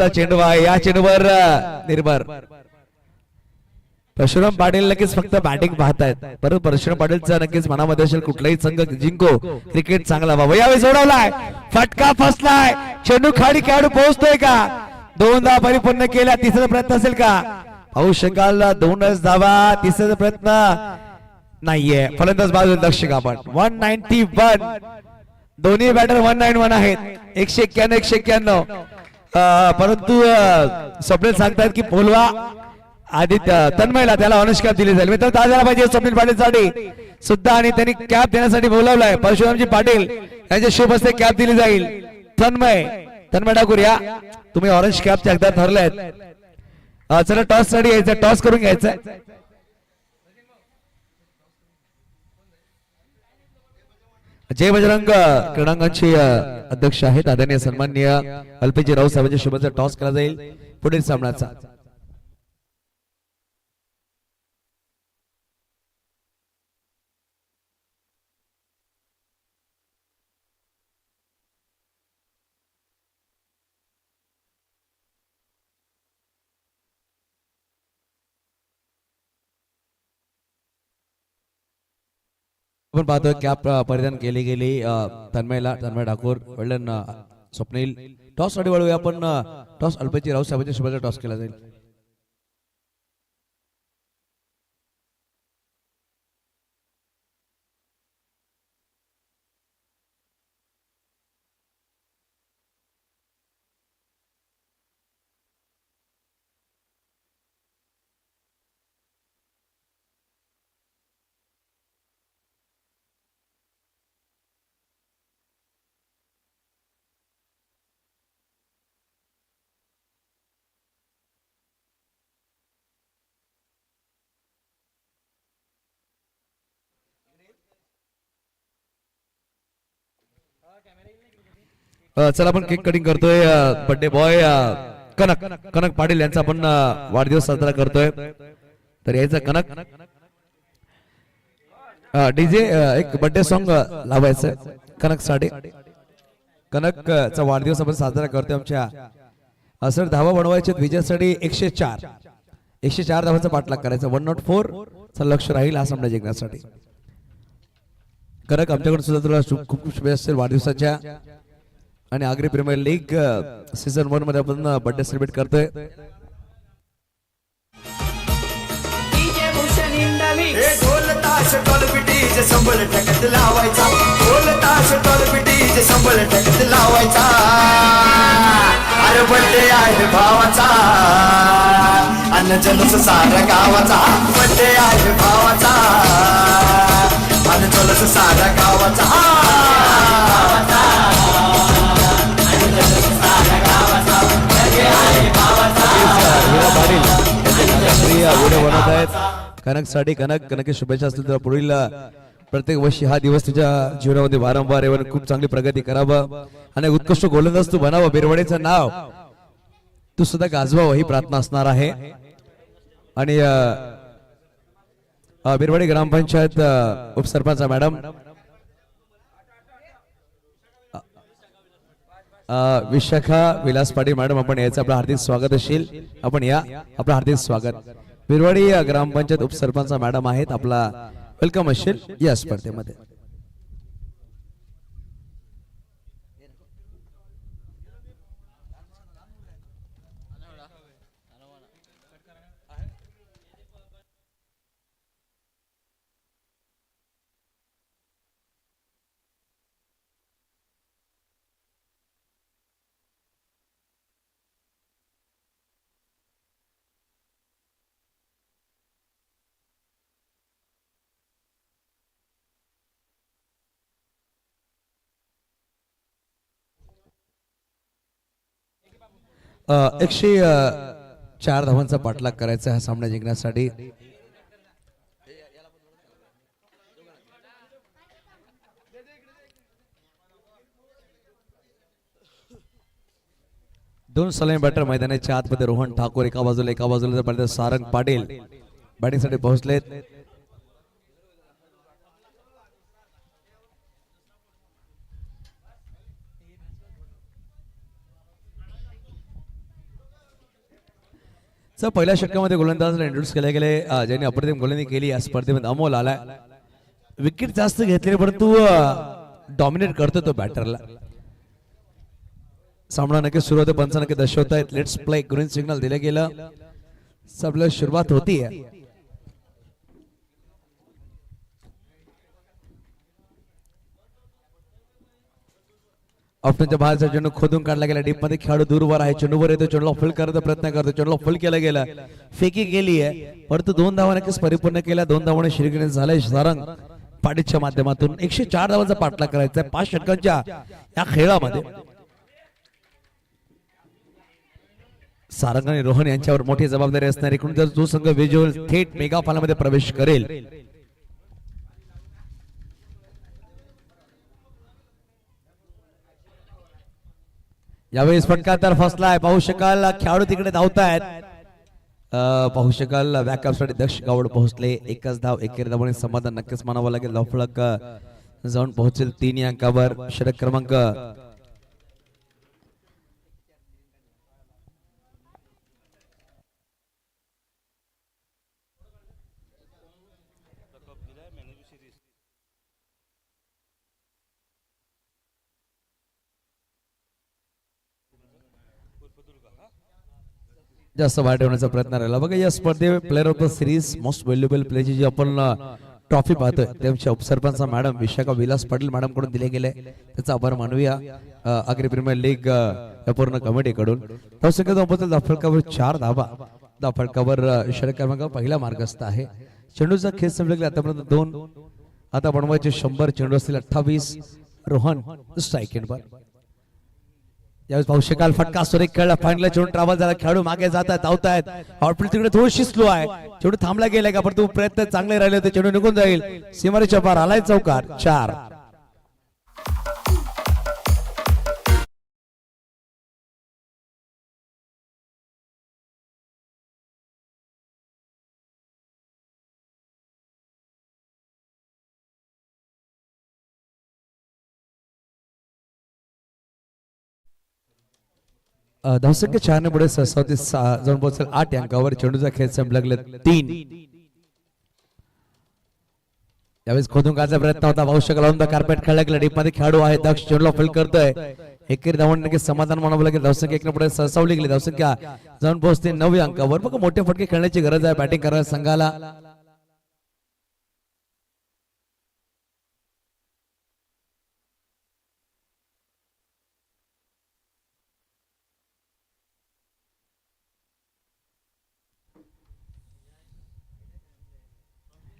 चेंडू आहे. या चेंडूवर निर्भर परशुराम पाटील नक्कीच फक्त बॅटिंग पाहतायत, परंतु परशुराम पाटीलचा नक्कीच मनामध्ये असेल कुठलाही संघ जिंको, क्रिकेट चांगला व्हावा. यावेळी सोडवलाय, फटका फसलाय. चेंडू खाली खेळाडू पोहोचतोय का? 2 धावा परिपूर्ण केल्या. तिसरा प्रयत्न असेल का? पाहू शकाल 2च धावा. तिसरा प्रयत्न नाहीये. फलंदाज बाजू लक्ष कापड. 191. दोन्ही बॅटर 191 आहेत. 191 191. परंतु स्वप्नील सांगतायत की बोलवा आदित्य तन्मयला त्याला ऑनर्स कॅप दिली जाईल. मित्र ताजाला पाहिजे स्वप्नील पाटीलसाठी सुद्धा आणि त्यांनी कॅप देण्यासाठी बोलावलाय. परशुरामजी पाटील यांच्या शुभ हस्ते कॅप दिली जाईल. तन्मय ठाकूर या तुम्ही ऑरेंज कॅपच्या एकदा ठरलेत. चला टॉस साठी यायचं, टॉस करून घ्यायचं. जय बजरंग क्रीडांगणचे अध्यक्ष आहेत आदरणीय सन्माननीय अल्पेजी राव साहेबांच्या शुभेच्छा. टॉस केला जाईल पुढील सामन्याचा. आपण पाहतोय कॅप परिधान केली गेली तन्मय ठाकूर वडील स्वप्नील. टॉस साठी वळूया आपण. टॉस अल्पेजी राव साहेबांच्या शुभेच्छा. टॉस केला जाईल. चला आपण केक कटिंग करतोय. बर्थडे बॉय कनक पाटील यांचा आपण वाढदिवस साजरा करतोय. तर यायचा कनक डीजे एक बर्थडे सॉन्ग लावायचं कनक साठी. कनकचा वाढदिवस आपण साजरा करतोय. आमच्या सर धावा बनवायचे विजयासाठी 104 धावांचा पाठलाग करायचा. 104 चा लक्ष राहील हा सामना जिंकण्यासाठी. कनक आमच्याकडे सुद्धा तुला खूप खूप शुभेच्छा असतील वाढदिवसाच्या. आणि आगरी प्रीमियर लीग सीझन 1 मध्ये आपण बर्थडे सेलिब्रेट करतोय. ढोल ताश टॉलपिटीज संबळ ठकत लावायचा. ढोल ताश टॉलपिटीज संबळ ठकत लावायचा. अरे बर्थडे आहे भावाचा अन्न जलस सारा गावाचा. बर्थडे आहे भावाचा अन्न जलस सारा गावाचा. कनकसाठी कनक शुभेच्छा असतील तर पुढील प्रत्येक वर्षी हा दिवस तुझ्या जीवनामध्ये वारंवार येऊन खूप चांगली प्रगती करावं आणि उत्कृष्ट गोलंदाज तू बनावं. बिरवाडीचं नाव तू सुद्धा गाजवावं ही प्रार्थना असणार आहे. आणि बिरवाडी ग्रामपंचायत उपसरपंच मॅडम विशाखा विलास पाटील मॅडम, आपण याचं आपलं हार्दिक स्वागत असेल. आपण या, आपलं हार्दिक स्वागत. बिरवाडी ग्रामपंचायत उपसरपंच मॅडम आहेत, आपला वेलकम असेल या स्पर्धेमध्ये. एकशे 4 धावांचा पाठलाग करायचा हा सामना जिंकण्यासाठी. दोन सलामी बॅटर मैदानाच्या आतमध्ये रोहन ठाकूर एका बाजूला सारंग पाटील बॅटिंग साठी पोहोचलेत. पहिल्या षटकामध्ये गोलंदाजाला इंट्रोड्यूस केले गेले, ज्यांनी अप्रतिम गोलंदाजी केली या स्पर्धेमध्ये अमोल आलाय. विकेट जास्त घेतलेली परंतु डॉमिनेट करतो तो बॅटरला. सामना नक्की सुरू होते, पंच नक्की दर्शवत आहेत. लेट्स प्ले ग्रीन सिग्नल दिलं गेलं, सबला सुरुवात होती आहे. ऑप्शनच्या बाहेरचा चेंडू खोदून काढला गेला, डीप मध्ये खेळाडू दूरवर आहे, चेंडूवर येतो, चेंडूला फुल करण्याचा प्रयत्न करतो, चेंडूला फुल केलं गेलं, फेकी गेली आहे परंतु 2 धावा नक्कीच परिपूर्ण केल्या. 2 धावाने श्रीगणेश झालंय सारंग पाटीलच्या माध्यमातून. 104 धावांचा पाठलाग करायचा आहे 5 षटकांच्या या खेळामध्ये. सारंग आणि रोहन यांच्यावर मोठी जबाबदारी असणार. एकूण जर जो संघ विजुअल थेट मेगा फायनलमध्ये प्रवेश करेल, यावेळी फटका तर फसलाय. पाहू शकाल खेळाडू तिकडे धावतायत. पाहू शकाल बॅकअप साठी दक्ष गावड पोहोचले. 1च धाव, एकेरी धावाने समाधान नक्कीच मानावं लागेल. धावफलक जाऊन पोहोचेल 3 अंकावर. षटक क्रमांक जास्त बाहेर ठेवण्याचा प्रयत्न राहिला. बघा या स्पर्धे player of the series most valuable प्लेची जी आपण ट्रॉफी पाहतोय त्यांच्या उपसरपंच मॅडम विशाखा विलास पाटील मॅडम कडून दिले गेले, त्याचा आभार मानूया आग्री प्रीमियर लीग या पूर्ण कमिटीकडून. फलकावर 4 धावा. फलकावर षटक क्रमांक पहिला मार्गस्थ आहे. चेंडूचा खेळ संपला आतापर्यंत 2, आता बनवायचे 100. चेंडू असतील 28. Rohan strike end ball. यावेळेस पाहू शकाल फटका सुरेख खेळला, फायनल चेंडू ट्रॅव्हल झाला, खेळाडू मागे जातात, धावतायत. आउटफील्ड तिकडे थोडीशी स्लो आहे, चेंडू थांबला गेलाय का परंतु प्रयत्न चांगले राहिले होते, चेंडू निघून जाईल. सीमारेच्या पार आलाय चौकार. 4. धावसंख्या 4 ने पुढे जाऊन पोहोचेल 8 अंकावर. चेंडूचा खेळ संपला 3. यावेळेस खोदून काढण्याचा प्रयत्न होता. पाहू शकाल ऑन द कार्पेट खेळला गेला, डीप मध्ये खेळाडू आहे, दक्ष चेंडूला फील्ड करतोय. एकेरी धावून नक्की समाधान मानावं लागेल. धावसंख्या 1 ने पुढे सरसावली गेली. धावसंख्या जाऊन पोहोचते 9 अंकावर. बघा मोठे फटके खेळण्याची गरज आहे बॅटिंग करायला संघाला.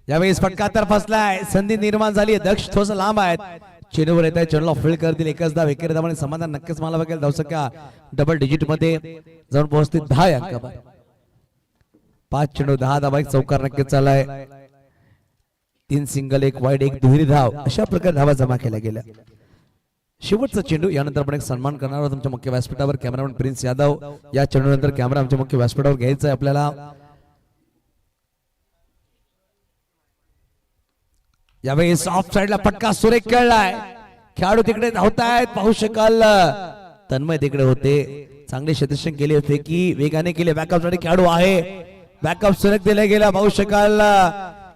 यावेळी फटका तर फसलाय, संधी निर्माण झाली. दक्ष थोस लांब आहेत, चेंडूवर येत आहे, चेंडूला फील्ड करतील. 1च धाव, एकेरी धावाने समाधान नक्कीच मला बघेल. धावसंख्या डबल डिजिट मध्ये जाऊन पोहोचते 10 अंकावर. 5 चेंडू 10 धावा, एक चौकार नक्कीच चाललाय. 3 सिंगल, 1 वाईड, 1 दुहेरी धाव अशा प्रकारे धावा जमा केल्या गेल्या. शेवटचा चेंडू. यानंतर आपण एक सन्मान करणार आहोत तुमच्या मुख्य व्यासपीठावर. कॅमेरामॅन प्रिन्स यादव या चेंडूनंतर कॅमेरा आमच्या मुख्य व्यासपीठावर घ्यायचा आहे आपल्याला. यावेळी ऑफ साइडला फटका सुरेख खेळलाय. खेळाडू तिकडे धावतायत, पाहू शकाल. तन्मय तिकडे होते, चांगले क्षेत्ररक्षण केले, फेकी वेगाने केले. बॅकअप साठी खेळाडू आहे, बॅकअप सुरेख दिला गेला, पाहू शकाल.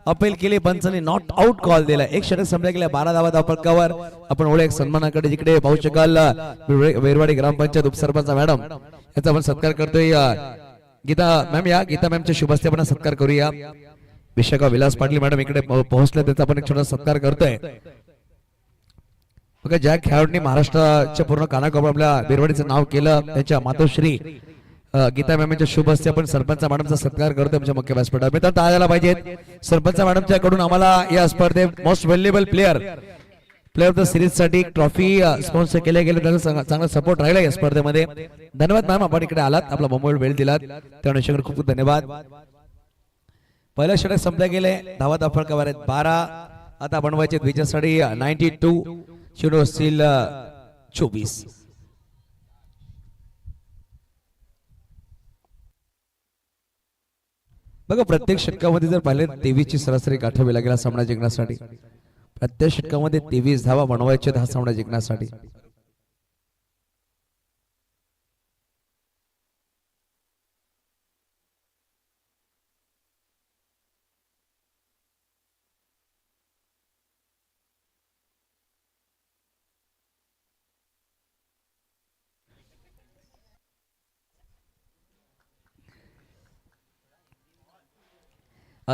अपील केली, पंचांनी नॉट आउट कॉल दिला. एक षटक संपल्या गेल्या, 12 धावा धावपटकावर. आपण ओळख सन्मानाकडे जिकडे पाहू शकाल वेरवाडी ग्रामपंचायत उपसरपंच मॅडम याचा आपण सत्कार करतोय. गीता मॅम या, गीता मॅमच्या शुभ हस्ते आपण सत्कार करूया. विशाखा विलास पाटील मॅडम इकडे पोहोचले, त्याचा आपण एक छोटा सत्कार करतोय. बघा, ज्या खेळाडूंनी महाराष्ट्राच्या पूर्ण कानाकोपऱ्यात आपल्या बेरवाडीचं नाव केलं त्याच्या मातोश्री गीता मॅमच्या शुभ हस्ते आपण सरपंच मॅडमचा सत्कार करतोय आमच्या मुख्य व्यासपीठावर. मित्रांनो, टाळ्या पाहिजेत. सरपंच मॅडमच्या कडून आम्हाला या स्पर्धेत most valuable player of the series साठी ट्रॉफी स्पॉन्सर केले गेले. त्यांचा चांगला सपोर्ट राहिला या स्पर्धेमध्ये. धन्यवाद मॅम, आपण इकडे आलात, आपला मुंबईवर वेळ दिलात त्या अनुषंगाने खूप खूप धन्यवाद. पहिल्या षटक संपले गेले, धावा धावफलकावर आहेत 12. आता बनवायचे विजयासाठी 92, चेंडू असतील 24. बघा, प्रत्येक षटकामध्ये जर पाहिले 23 ची सरासरी गाठावी लागेल हा सामना जिंकण्यासाठी. प्रत्येक षटकामध्ये 23 धावा बनवायचे हा सामना जिंकण्यासाठी.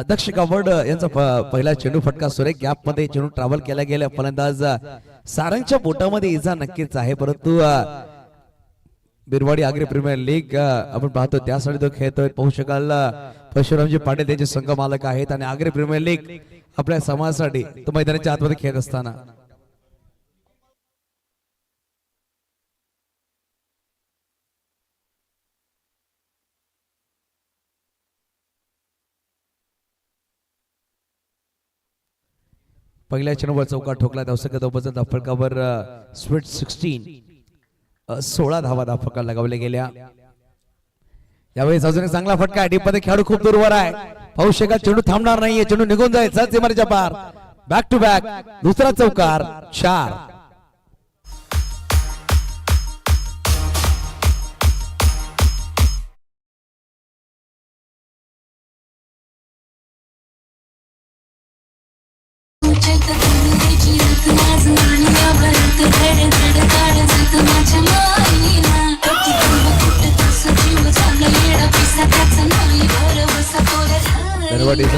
दक्ष गावड यांचा पहिला चेंडू फटका सुरेख गॅप मध्ये चेंडू ट्रॅव्हल केला गेला. फलंदाज सारंगच्या बोटामध्ये इजा नक्कीच आहे, परंतु बिरवाडी आगरी प्रीमियर लीग आपण पाहतो त्यासाठी तो खेळतोय. पाहू शकाल परशुरामजी पाटील त्याचे संघ मालक आहेत आणि आगरी प्रीमियर लीग आपल्या समाजासाठी तो मैदानाच्या आतमध्ये खेळत असताना पहिल्या चेंडूवर चौकार ठोकला. धावफलकावर स्वीट 16 धावा धावफलकावर लगावल्या गेल्या. यावेळी अजून एक चांगला फटका. डीपमध्ये खेळाडू खूप दूरवर आहे, पाहू शकाल. चेंडू थांबणार नाहीये, चेंडू निघून जाईल सीमारेच्या पार. बॅक टू बॅक दुसरा चौकार, 4.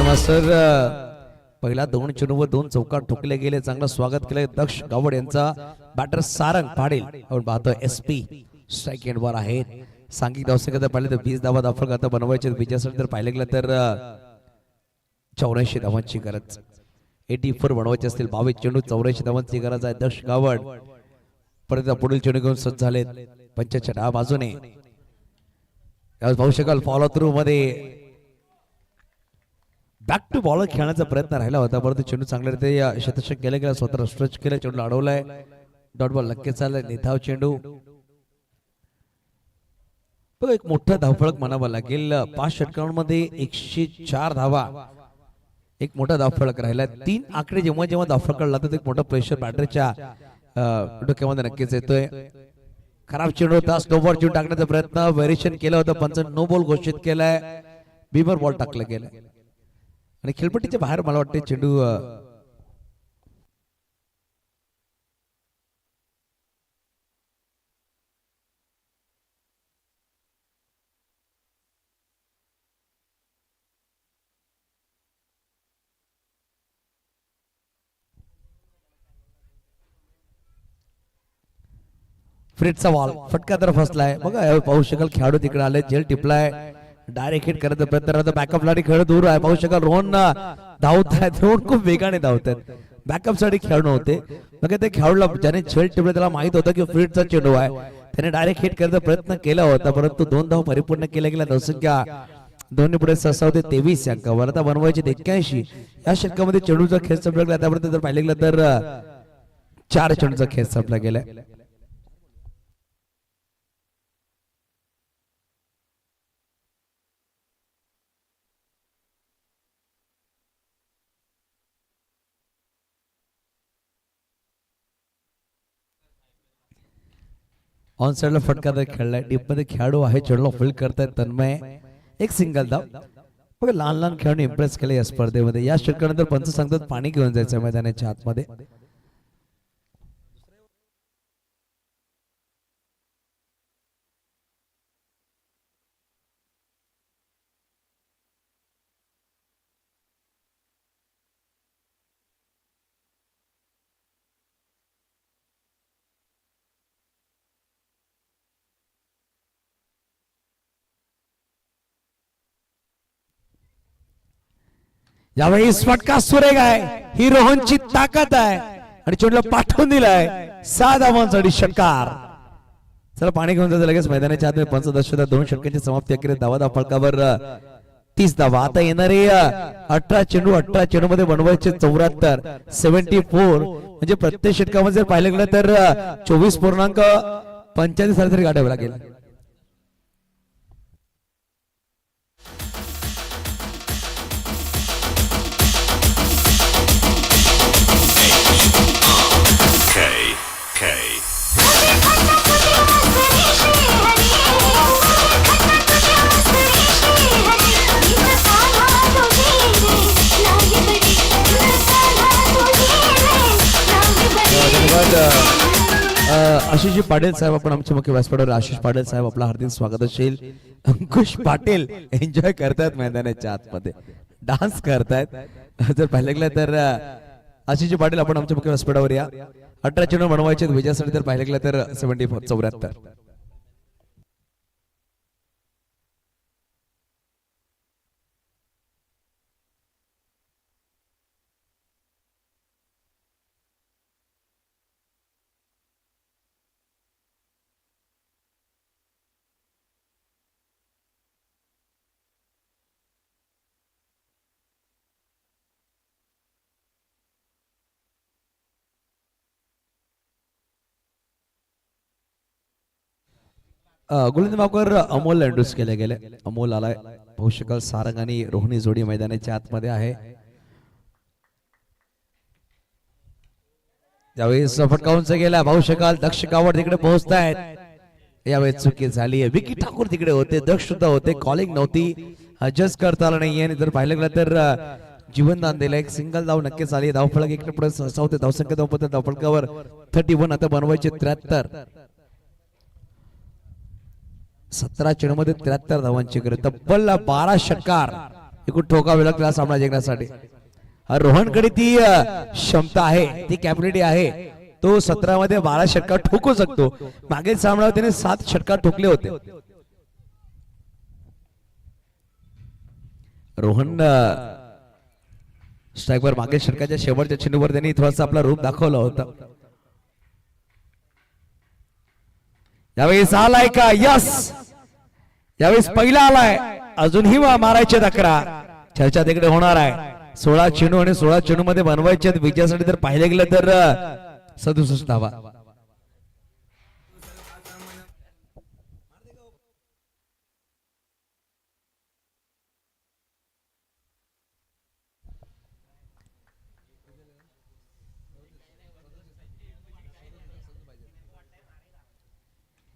मास्टर पहिला 2 चेंडूवर 2 चौकार ठोकले गेले. चांगलं स्वागत केलं दक्ष गावड यांचा. बॅटर सारंग पाटील आपण पाहतोय SP स्ट्राईक एंडवर आहेत. सांघिक धावसंख्या पाहिले तर 20 धावा धावफलक बनवायचे. विजयासाठी जर पाहिले गेलं तर 84 धावांची गरज. 84 बनवायचे असतील. 22 चेंडू 84 धावांची गरज आहे. दक्ष गावड परत पुढील चेंडू घेऊन सज्ज झालेत 55 डाव्या बाजूने. यावेळी पाहू शकाल फॉलो थ्रू मध्ये बॅक टू बॉलर खेळण्याचा प्रयत्न राहिला होता, परंतु चेंडू चांगल्यारीत्या शतक केला गेला. स्वतः स्ट्रेच केलं, चेंडू अडवलाय. डॉट बॉल नक्कीच चाललाय. निधाव चेंडू. एक मोठा धावफलक म्हणावा लागेल. 5 षटकांमध्ये 104 धावा, एक मोठा धावफलक राहिला. 3 आकडे जेव्हा जेव्हा धावफलक लागतात एक मोठा प्रेशर बॅटरीच्या डोक्यामध्ये नक्कीच येतोय. खराब चेंडू होता, स्नोबॉल चेंडू टाकण्याचा प्रयत्न व्हेरिएशन केलं होतं, पंच नो बॉल घोषित केलाय. बिमर बॉल टाकला गेलाय आणि खेळपट्टीच्या बाहेर मला वाटते चेंडू फ्रिटचा बॉल फटका तर फसलाय. बघा पाहू शकाल खेळाडू तिकडे आले, झेल टिपलाय. डायरेक्ट हिट करत प्रयत्न बॅकअप साठी खेळ दूर आहे. पाहू शकाल रोहन धावत आहेत, रोहन खूप वेगाने धावत आहेत. बॅकअप साठी खेळणं होते. मग ते खेळाडूला ज्याने झेल टिपले त्याला माहित होतं की फ्रिटचा चेंडू आहे, त्याने डायरेक्ट हिट करण्याचा प्रयत्न केला होता, परंतु 2 धाव परिपूर्ण केल्या गेल्या. धावसंख्या दोन्ही पुढे 6 होते 23 अंकावर. आता बनवायचे 81. या षटकामध्ये चेंडूचा खेळ संपला. आतापर्यंत जर पाहिलं गेलं तर 4 चेंडूचा खेळ संपला गेलाय. ऑन साइडला फटका खेळलाय. डीप मध्ये खेळाडू आहे. चेंडूला फील्ड करतायत तन्मय. एक सिंगल धाव. बघा लहान लहान खेळाडू इम्प्रेस केले या स्पर्धेमध्ये. या षटकानंतर पंच सांगतात पाणी घेऊन जायचं मैदानाच्या आतमध्ये. यावेळी फटका सुरेख आहे. ही रोहनची ताकद आहे आणि चेंडूला पाठवून दिलाय. 6 धावांसाठी षटकार. चला पाणी घेऊन जायचं लगेच मैदानाच्या आत. 15 2 षटकांची समाप्ती. अखेर धावा फलकावर 30 धावा. आता येणारे 18 चेंडू मध्ये बनवायचे 74 74. म्हणजे प्रत्येक षटकामध्ये जर पाहिलं गेलं तर 24.85 सरासरी गाठावी लागेल. आशिष पाटील साहेब आपण आमचे मुख्य व्यासपीठावर आशिष पाटील साहेब आपला हार्दिक स्वागत असेल. अंकुश पाटील एन्जॉय करतायत मैदानाच्या आतमध्ये. डान्स करतायत. जर पाहिलं गेलं तर आशिष पाटील आपण आमच्या मुख्य व्यासपीठावर या. 18 चेंडू बनवायचे विजयासाठी. जर पाहिलं गेलं तर 74. गोलंदाज मार्कावर अमोल इंट्रोड्यूस केले गेले. अमोल आलाय. पाहू शकाल सारंग आणि रोहिणी जोडी मैदानाच्या आतमध्ये आहे. यावेळी फटकावून गेला. पाहू शकाल दक्ष कावड तिकडे पोहोचतायत. यावेळी चुकी झाली आहे. विकी ठाकूर तिकडे होते. दक्ष सुद्धा होते. कॉलिंग नव्हती. जज करता आलं नाहीये. आणि जर पाहिलं गेलं तर जीवनदान दिलं. एक सिंगल धाव नक्कीच आली. धावफलक इकडे पुढे 6 होते. धावसंख्या धावफलकावर 31. आता बनवायचे 73. 17 चेंडू मध्ये 73 धावांची गरज. तब्बल 12 षटकार एकूण ठोकावे लागला सामना जिंकण्यासाठी. रोहनकडे ती क्षमता आहे. ती कॅपॅबिलिटी आहे. तो 17 मध्ये 12 षटकार ठोकू शकतो. मागील सामन्यावर त्याने 7 षटकार ठोकले होते. रोहन स्ट्राईकवर मागील षटकाच्या शेवटच्या चेंडूवर त्यांनी थोडासा आपला रूप दाखवला होता. यावेळी आलाय का? यस. यावेळेस पहिला आलाय. अजूनही मारायचे 11. चर्चा तिकडे होणार आहे. 16 चेंडू आणि 16 चेंडू मध्ये बनवायचे विजयासाठी. जर पाहिले गेलं तर 67 धावा.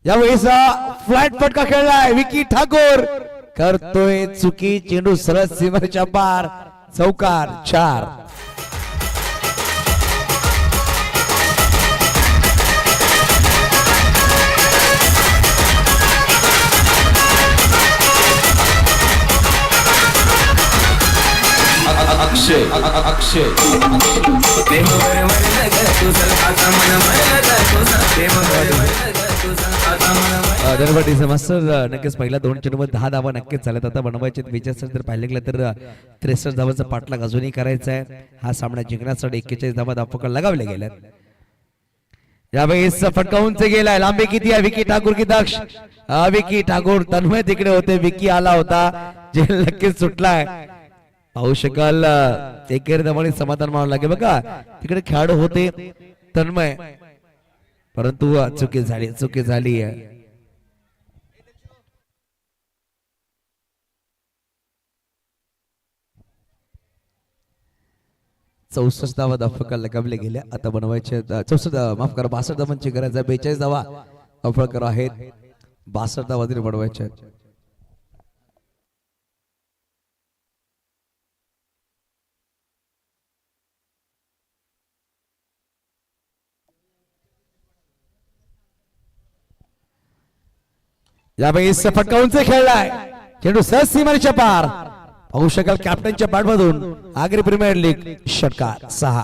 यावेळेस फ्लॅट फटका खेळलाय. विकी ठाकूर करतोय चुकी. चेंडू सरळ सीमेच्या पार. चौकार. 4. अक्षय अक्षय मास्टर नक्कीच पहिला 2 चेंडू मध्ये 10 धावा नक्कीच झाल्यात. आता बनवायचे विजयासाठी जर पाहिलं गेलं तर 63 धावांचा पाठलाग अजूनही करायचा आहे. हा सामना जिंकण्यासाठी 41 धावा धावफलक लगावले गेल्यात. यावेळेस फटकावून गेलाय. लांबी किती आहे? विकी ठाकूर की दक्ष? विकी ठाकूर तन्मय तिकडे होते, विकी आला होता, जेल नक्कीच सुटलाय. पाहू शकाल एकेरी दमाने समाधान मानावं लागेल बघा. तिकडे खेळाडू होते तन्मय, परंतु चुकी झाली आहे. 64 धावा धाफळका लगावले गेल्या. आता बनवायचे 64 माफ करा 62 धावांची गरज आहे. 42 धावा धाफळकर आहेत, 62 धावा तरी बनवायचे आहेत. यावेळेस फटका उंच खेळलाय, चेंडू सहज सीमारेषेच्या पार. पाहू शकाल कॅप्टनच्या बॅटमधून आगरी प्रीमियर लीग षटकार 6.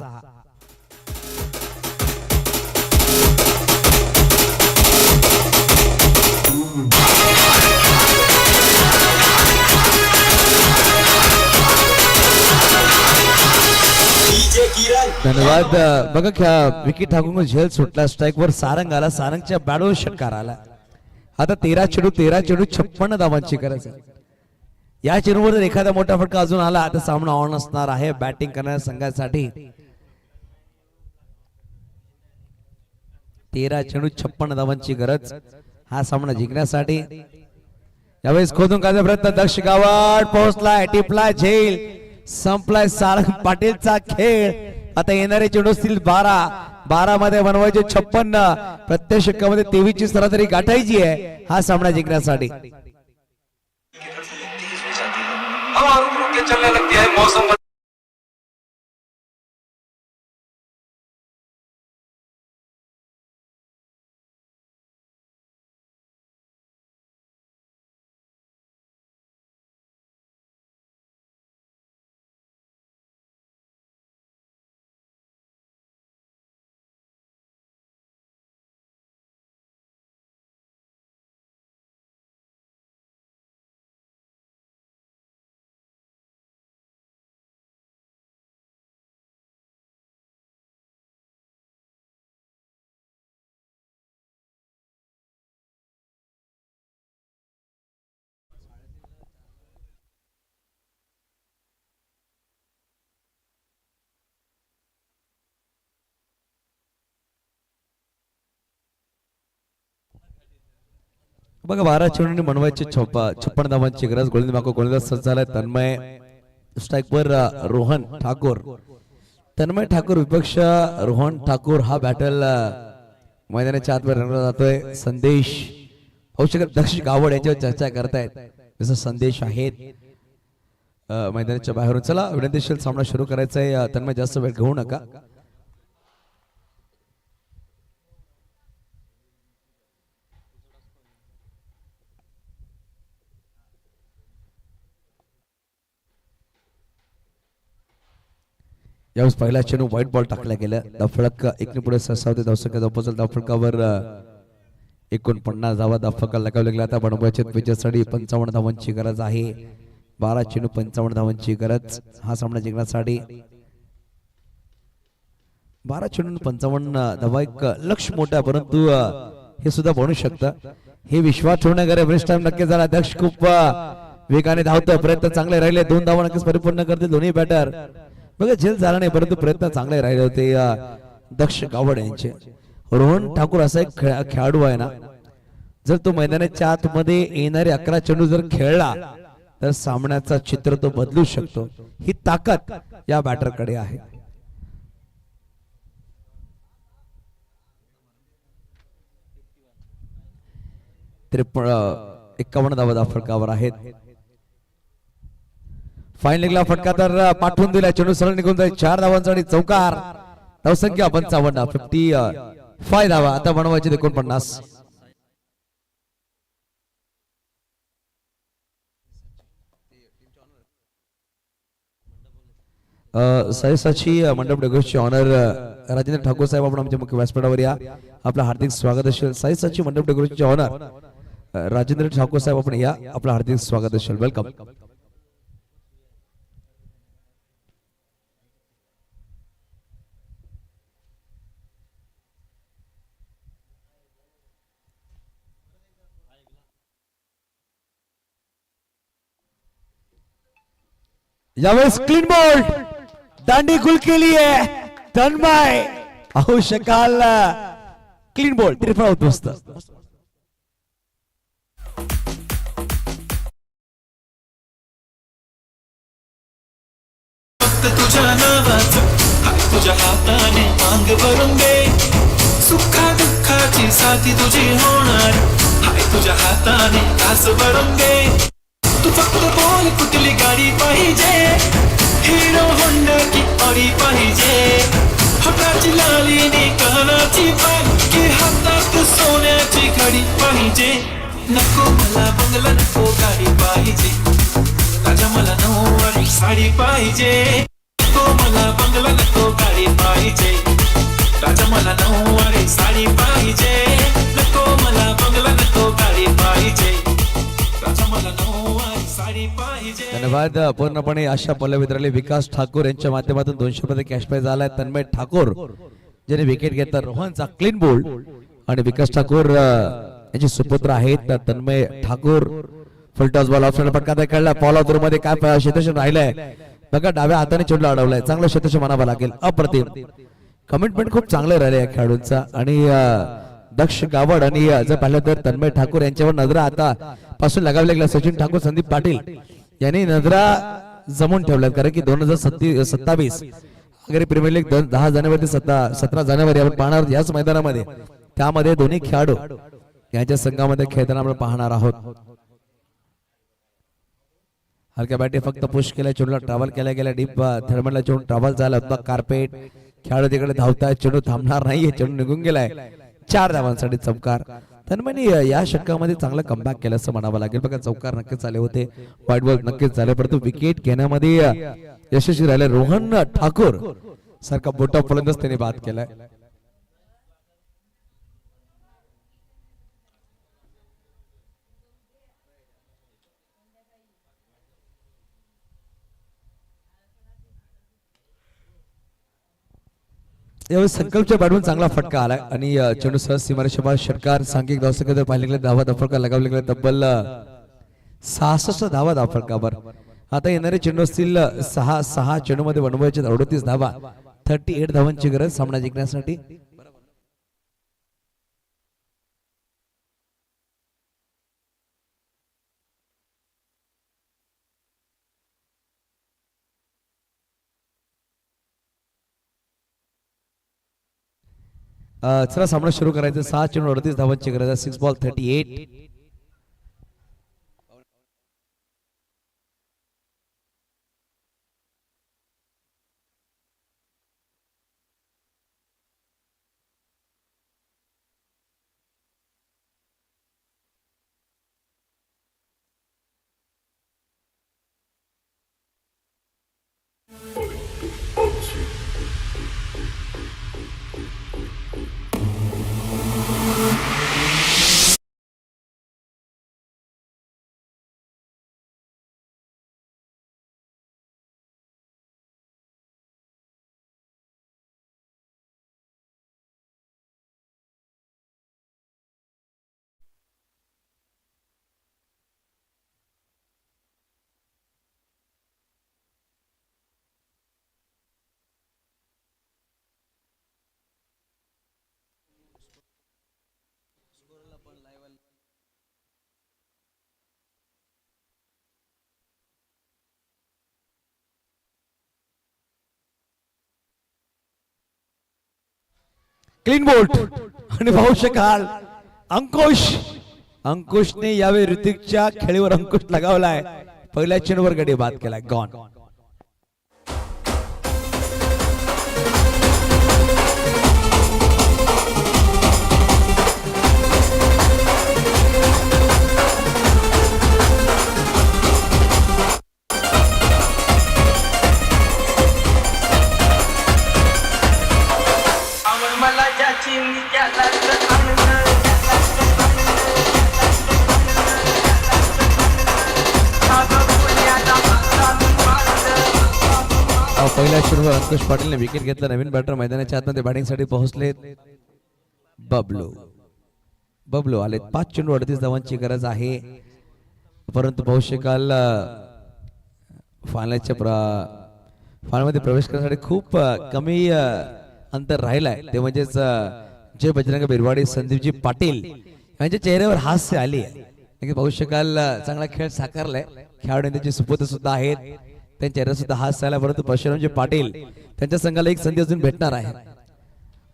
धन्यवाद. बघा विकी ठाकूर झेल सुटला, स्ट्राईक वर सारंग आला, सारंगच्या बॅटवर षटकार आला. आता 13 चेंडू 56 धावांची गरज आहे. या चेंडूवर जर एखादा मोठा फटका अजून आला तर सामना ऑन असणार आहे बॅटिंग करणाऱ्या संघासाठी. 13 चेंडू 56 धावांची गरज हा सामना जिंकण्यासाठी. यावेळेस खोदून काढण्याचा प्रयत्न, दक्ष गावात पोहोचलाय, टिपला झेल, संपलाय सारंग पाटीलचा खेळ. आता येणारे चेंडू असतील 12 मध्ये बनवायचे 56, प्रत्येक षटकामध्ये 23 ची सरासरी गाठायची आहे हा सामना जिंकण्यासाठी. हवा रुक रुक के चलने लगती है, मौसम बघा 12 चेंडूंनी बनवायचे 56 धावांची गरज. गोलंदाज सज्ज झालाय तन्मय, स्ट्राईक वर रोहन ठाकूर. तन्मय ठाकूर विपक्ष रोहन ठाकूर हा बॅटल मैदानाच्या आतमध्ये रंगला जातोय. संदेश औषध दक्ष गावड याच्यावर चर्चा करतायत, जसं संदेश आहेत मैदानाच्या बाहेरून. चला विनंतीशील सामना सुरू करायचा आहे. तन्मय जास्त वेळ घेऊ नका. यावेळेस पहिला चेंडू व्हाईट बॉल टाकला गेला. धावफलक एकने पुढे सरसावते, धावसंख्या धावपचल धावफलकावर 49 धावा धावफलका लगावला गेला. आता बनवायचे विजयासाठी 55 धावांची गरज आहे. 12 चेंडू 55 धावांची गरज हा सामना जिंकण्यासाठी. 12 चेंडू 55 धावा एक लक्ष मोठा, परंतु हे सुद्धा बनू शकतं. हे विश्वास ठेवण्याकडे ब्रेस्ट टाइम नक्की झाला. दक्ष खूप वेगाने धावतोय, प्रयत्न चांगले राहिले, 2 धावा नक्कीच परिपूर्ण करतील दोन्ही बॅटर. बघा झेल झाला नाही, परंतु प्रयत्न चांगले राहिले होते दक्ष गावड यांचे. रोहन ठाकूर असा एक खेळाडू आहे ना, जर तो मैदानाच्या आतमध्ये येणारे 11 चेंडू जर खेळला तर सामन्याचा चित्र तो बदलू शकतो. ही ताकद या बॅटरकडे आहे. त्रेपन्न 51 धावा धावफलकावर आहेत. फाईन लेगला फटका तर पाठवून दिला, चेंडू सरळ निघून जाईल. 4 धावांसाठी चौकार. धावसंख्या 55, 55 धावा. आता बनवायचे 49. सहसाची मंडप डेकोरेशनचे ऑनर राजेंद्र ठाकूर साहेब, आपण आमच्या मुख्य व्यासपीठावर या. आपलं हार्दिक स्वागत असेल. सहसाची मंडप डेकोरेशनचे ऑनर राजेंद्र ठाकूर साहेब, आपण या. आपलं हार्दिक स्वागत असेल. वेलकम. यावेळेस क्लीन बोल्ड दांडी गुल केली आहे तन्मय अहो शकाल क्लीन बोल्ड त्रिफळा उद्ध्वस्त तुझ्या नावाचं हाय तुझ्या हाताने अंग भरून दे सुखा दुःखाची साथी तुझी होणार हाय तुझ्या हाताने कास भरून दे तू फक्त बोल कुठली गाडी पाहिजे हिरो होंडा की ऑडी पाहिजे हाताची लालीने कानाची बाग की हातात सोन्याची घडी पाहिजे नको मला बंगला नको गाडी पाहिजे राजा मला नऊवारी साडी पाहिजे नको मला बंगला नको गाडी पाहिजे राजा मला नऊवारी साडी पाहिजे नको मला बंगला नको गाडी पाहिजे राजा मला नऊवारी साडी पाहिजे. धन्यवाद. पूर्णपणे आशा पल्लवित्राले विकास ठाकूर यांच्या माध्यमातून 200 रुपये कॅश प्राइज आलाय. तन्मय ठाकूर ज्याने विकेट घेतला रोहनचा क्लीन बोल्ड आणि विकास ठाकूर यांचे सुपुत्र आहेत Tanmay Thakur full toss ball of side फटका खेळला फॉल आउट मध्ये काय क्षेत्रक्षण राहिलंय बघा डाव्या हाताने चेंडू अडवलाय चांगलं क्षेत्रक्षण म्हणावं लागेल अप्रतिम कमिटमेंट खूप चांगलं राहिले या खेळाडूंचा आणि दक्ष गावड आणि जर पाहिलं तर तन्मय ठाकूर यांच्यावर नजरा आता पासून लगावल्या गेल्या सचिन ठाकूर संदीप पाटील यांनी नजरा जमून ठेवल्यात कारण की 2027 अगर प्रीमियर लीग 10 जानेवारी 17 जानेवारी आपण पाहणार याच मैदानामध्ये त्यामध्ये दोन्ही खेळाडू यांच्या संघामध्ये खेळताना आपण पाहणार आहोत. हलक्या बॅटे फक्त पुश केल्या चेंडूला ट्रॅव्हल केल्या गेल्या डीप थर्मलला चेंडू ट्रॅव्हल झाला होता कार्पेट खेळाडू तिकडे धावतायत चेंडू थांबणार नाहीये चेंडू निघून गेलाय 4 धावांसाठी चमकार तन्मयने या षटकामध्ये चांगला कमबॅक केलं असं म्हणावं लागेल बघा चौकार नक्कीच आले होते व्हाईट बॉल नक्कीच झाले परंतु विकेट घेण्यामध्ये यशस्वी राहिले रोहन ठाकूर सारखा मोठा फलंदाज त्याने बाद केलाय. यावेळी संकल्पच्या बॅटमन चांगला फटका आलाय आणि चेंडू सहज सीमारेषेवर षटकार सांघिक धावसंख्या जर पाहिले गेले धावा धाफळका लगावले गेले तब्बल 66 धावा धाफळकावर. आता येणारे चेंडू असतील 6 चेंडू मध्ये बनवायचे 38 धावा 38 धावांची गरज सामना जिंकण्यासाठी. चला सामना सुरू करायचं 6 चेंडू 38 धावांची गरज आहे 6 बॉल 38. क्लीन बोल्ट आणि पाहू शकाल अंकुशने यावेळी ऋतिकच्या खेळीवर अंकुश लगावलाय पहिल्या चेंडूवर गडी बाद केलाय गॉन. पहिल्या चेंडूवर अंकुश पाटीलने विकेट घेतला. नवीन बॅटर मैदानाच्या आतमध्ये बॅटिंग साठी पोहोचले. बबलू आले 5 चेंडू 38 धावांची गरज आहे परंतु पाहू शकाल फायनलमध्ये प्रवेश करण्यासाठी खूप कमी अंतर राहिलाय ते म्हणजेच जय बजरंग बिरवाडी संदीपजी पाटील यांच्या चेहऱ्यावर हास्य आली आहे. पाहू शकाल चांगला खेळ साकारलाय. खेळाडू त्यांचे सुपुत्र सुद्धा आहेत, त्यांच्या चेहऱ्यावर सुद्धा हास्य आला. परंतु परशुरामजी पाटील त्यांच्या संघाला एक संधी अजून भेटणार आहे.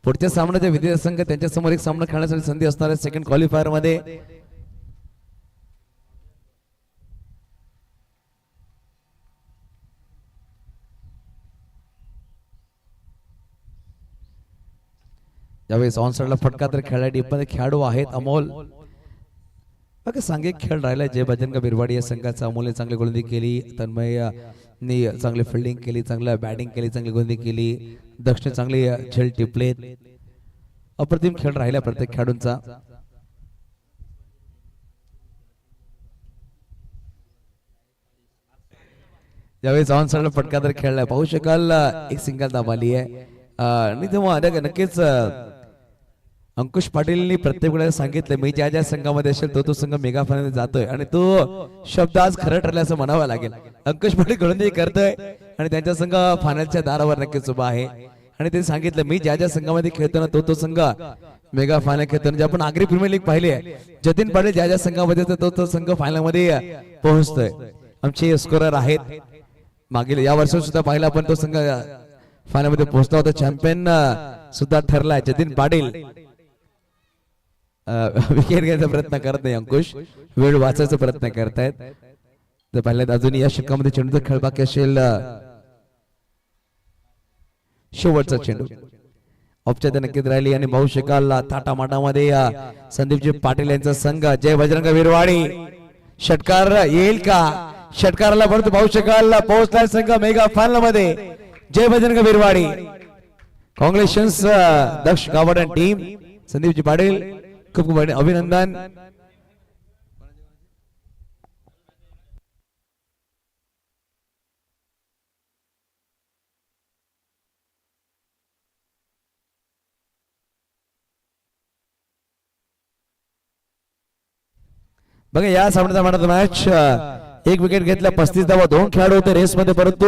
पुढच्या सामन्याच्या विद्यार्थी संघ त्यांच्या समोर एक सामना खेळण्यासाठी संधी असणार आहे सेकंड क्वालिफायर मध्ये. ज्यावेळेस ऑनसाइडला फटका तर खेळायला डीपमध्ये खेळाडू आहेत अमोल. बघा सांघिक खेळ राहिला. जय बजरंग बिरवाडी या संघाचा अमोलने चांगली गोलंदाजी केली, तन्मयने चांगली फिल्डिंग केली, चांगलं बॅटिंग केली, चांगली गोलंदाजी केली, दक्षिण चांगली झेल टिपलेत. अप्रतिम खेळ राहिला प्रत्येक खेळाडूंचा. ज्यावेळेस ऑनसाइडला फटका तर खेळलाय पाहू शकाल एक सिंगल दाब आली आहे. आणि तेव्हा नक्कीच अंकुश पाटीलनी प्रत्येक वेळेला सांगितलं मी ज्या ज्या संघामध्ये असेल तो संघ मेगा फायनल जातोय आणि तो शब्द आज खरं ठरला असं म्हणावं लागेल. अंकुश पाटील गोलंदाजी करतोय आणि त्यांचा संघ फायनलच्या दारावर नक्कीच उभा आहे. आणि ते सांगितलं मी ज्या ज्या संघामध्ये खेळतो ना तो संघ मेगा फायनल खेळतो. जे आपण आगरी प्रीमियर लीग पाहिली आहे, जतीन पाटील ज्या ज्या संघामध्ये तो संघ फायनल मध्ये पोहोचतोय. आमचे स्कोरर आहेत. मागील या वर्षी सुद्धा पाहिला आपण तो संघ फायनल मध्ये पोहोचला होता. चॅम्पियन सुद्धा ठरलाय जतीन पाटील. विकेट घ्यायचा प्रयत्न करत नाही अंकुश, वेळ वाचायचा प्रयत्न करतायत. तर पहिल्यांदा अजून या षटकामध्ये चेंडूचा खेळ बाकी असेल. शेवटचा चेंडू औपचारिक नक्कीच राहिली आणि पाहू शकाल थाटामाटामध्ये संदीपजी पाटील यांचा संघ जय बजरंग बिरवाडी. षटकार येईल का? षटकाराला परंतु पाहू शकाल पोहोचलाय संघ मेगा फायनल मध्ये जय बजरंग बिरवाडी. कॉंग्रॅच्युलेशन्स दक्ष गावड टीम. संदीपजी पाटील खूप खूप अभिनंदन. बघा या सामन्याचा मॅच एक विकेट घेतला 35 धावा 2 खेळाडू होते रेस मध्ये, परंतु